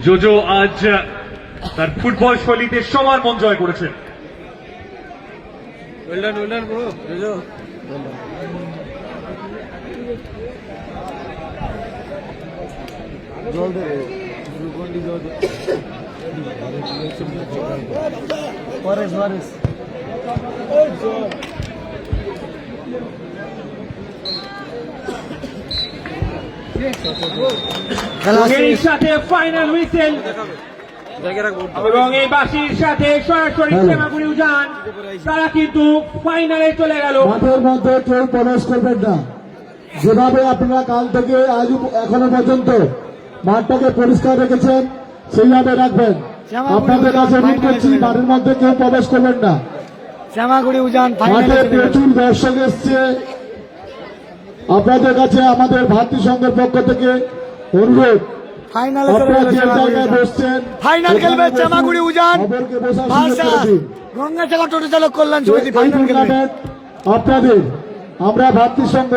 জোজো। আজ তার ফুটবল শৈলীতে সবার মন জয় করেছেন। জল দেবে, গ্লুকন্ডি জল পরে সুয়ারেস। এর সাথে ফাইনাল হুইসেল এবং এই বাঁশির সাথে সরাসরি শ্যামাগুড়ি উজান তারা কিন্তু ফাইনালে চলে গেল। মাঠের মধ্যে কেউ প্রবেশ করবেন না, যেভাবে আপনারা কাল থেকে আজ এখনো পর্যন্ত মাঠটাকে পরিষ্কার রেখেছেন সেইভাবে রাখবেন। আপনাদের কাছে অনুরোধ করছি, মাঠের মধ্যে কেউ প্রবেশ করবেন না। শ্যামাগুড়ি উজান মাঠে ফাইনালে প্রচুর দর্শক এসছে, আপনাদের কাছে আমাদের ভাতৃসংঘের পক্ষ থেকে অনুরোধ, ফাইনালে চলে আপনারা গেল যে শ্যামাগুড়ি জায়গায় উজান। বসছেন ফাইনাল খেলবে সেখানে শ্যামাগুড়ি উজান খবরকে বসার সুযোগ ভার্সেস করে দিন। গঙ্গাচালা টোটো চালক কল্যাণ সমিতি এই ফাইনাল খেলবে। টুর্নামেন্ট আপনাদের, আমরা ভাতৃসংঘ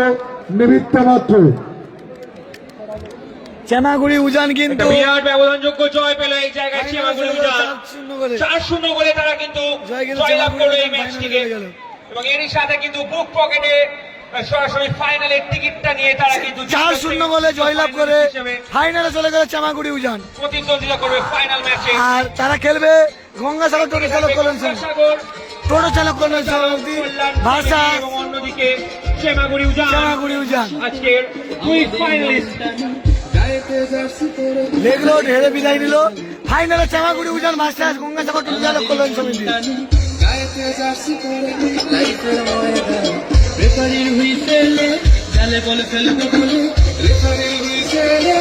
নিমিত্ত মাত্র। শ্যামাগুড়ি উজান একটা কিন্তু বিরাট ব্যবধানযোগ্য জয় পেল এই জায়গায় শ্যামাগুড়ি উজান। 4-0 গোলে। 4-0 গোলে তারা কিন্তু জয় গেল জয়লাভ শ্যামাগুড়ি করলো এই উজান, ম্যাচটিকে ফাইনালে গেল। এবং এরই সাথে কিন্তু বুক পকেটে সরাসরি ফাইনালের টিকিটটা নিয়ে তারা কিন্তু 4-0 গোলে জয়লাভ করে ফাইনালে চলে গেল শ্যামাগুড়ি উজান। প্রতিদ্বন্দ্বিতা করবে ফাইনাল ম্যাচে। আর তারা খেলবে গঙ্গাসাগর টোটো চালক কল্যাণ সমিতি। গঙ্গাসাগর টোটো চালক কল্যাণ সমিতি ভার্সেস এবং অন্যদিকে শ্যামাগুড়ি উজান শ্যামাগুড়ি উজান। আজকের দুই ফাইনালিস্ট। লেগ রোড হেরে বিদায় নিল। ফাইনালে শ্যামাগুড়ি উজান ভার্সেস গঙ্গাসাগর টোটো চালক কল্যাণ সমিতি। রেফারির হুইসেলে জালে বল ফেলবে বলে রেফারির হুইসেলে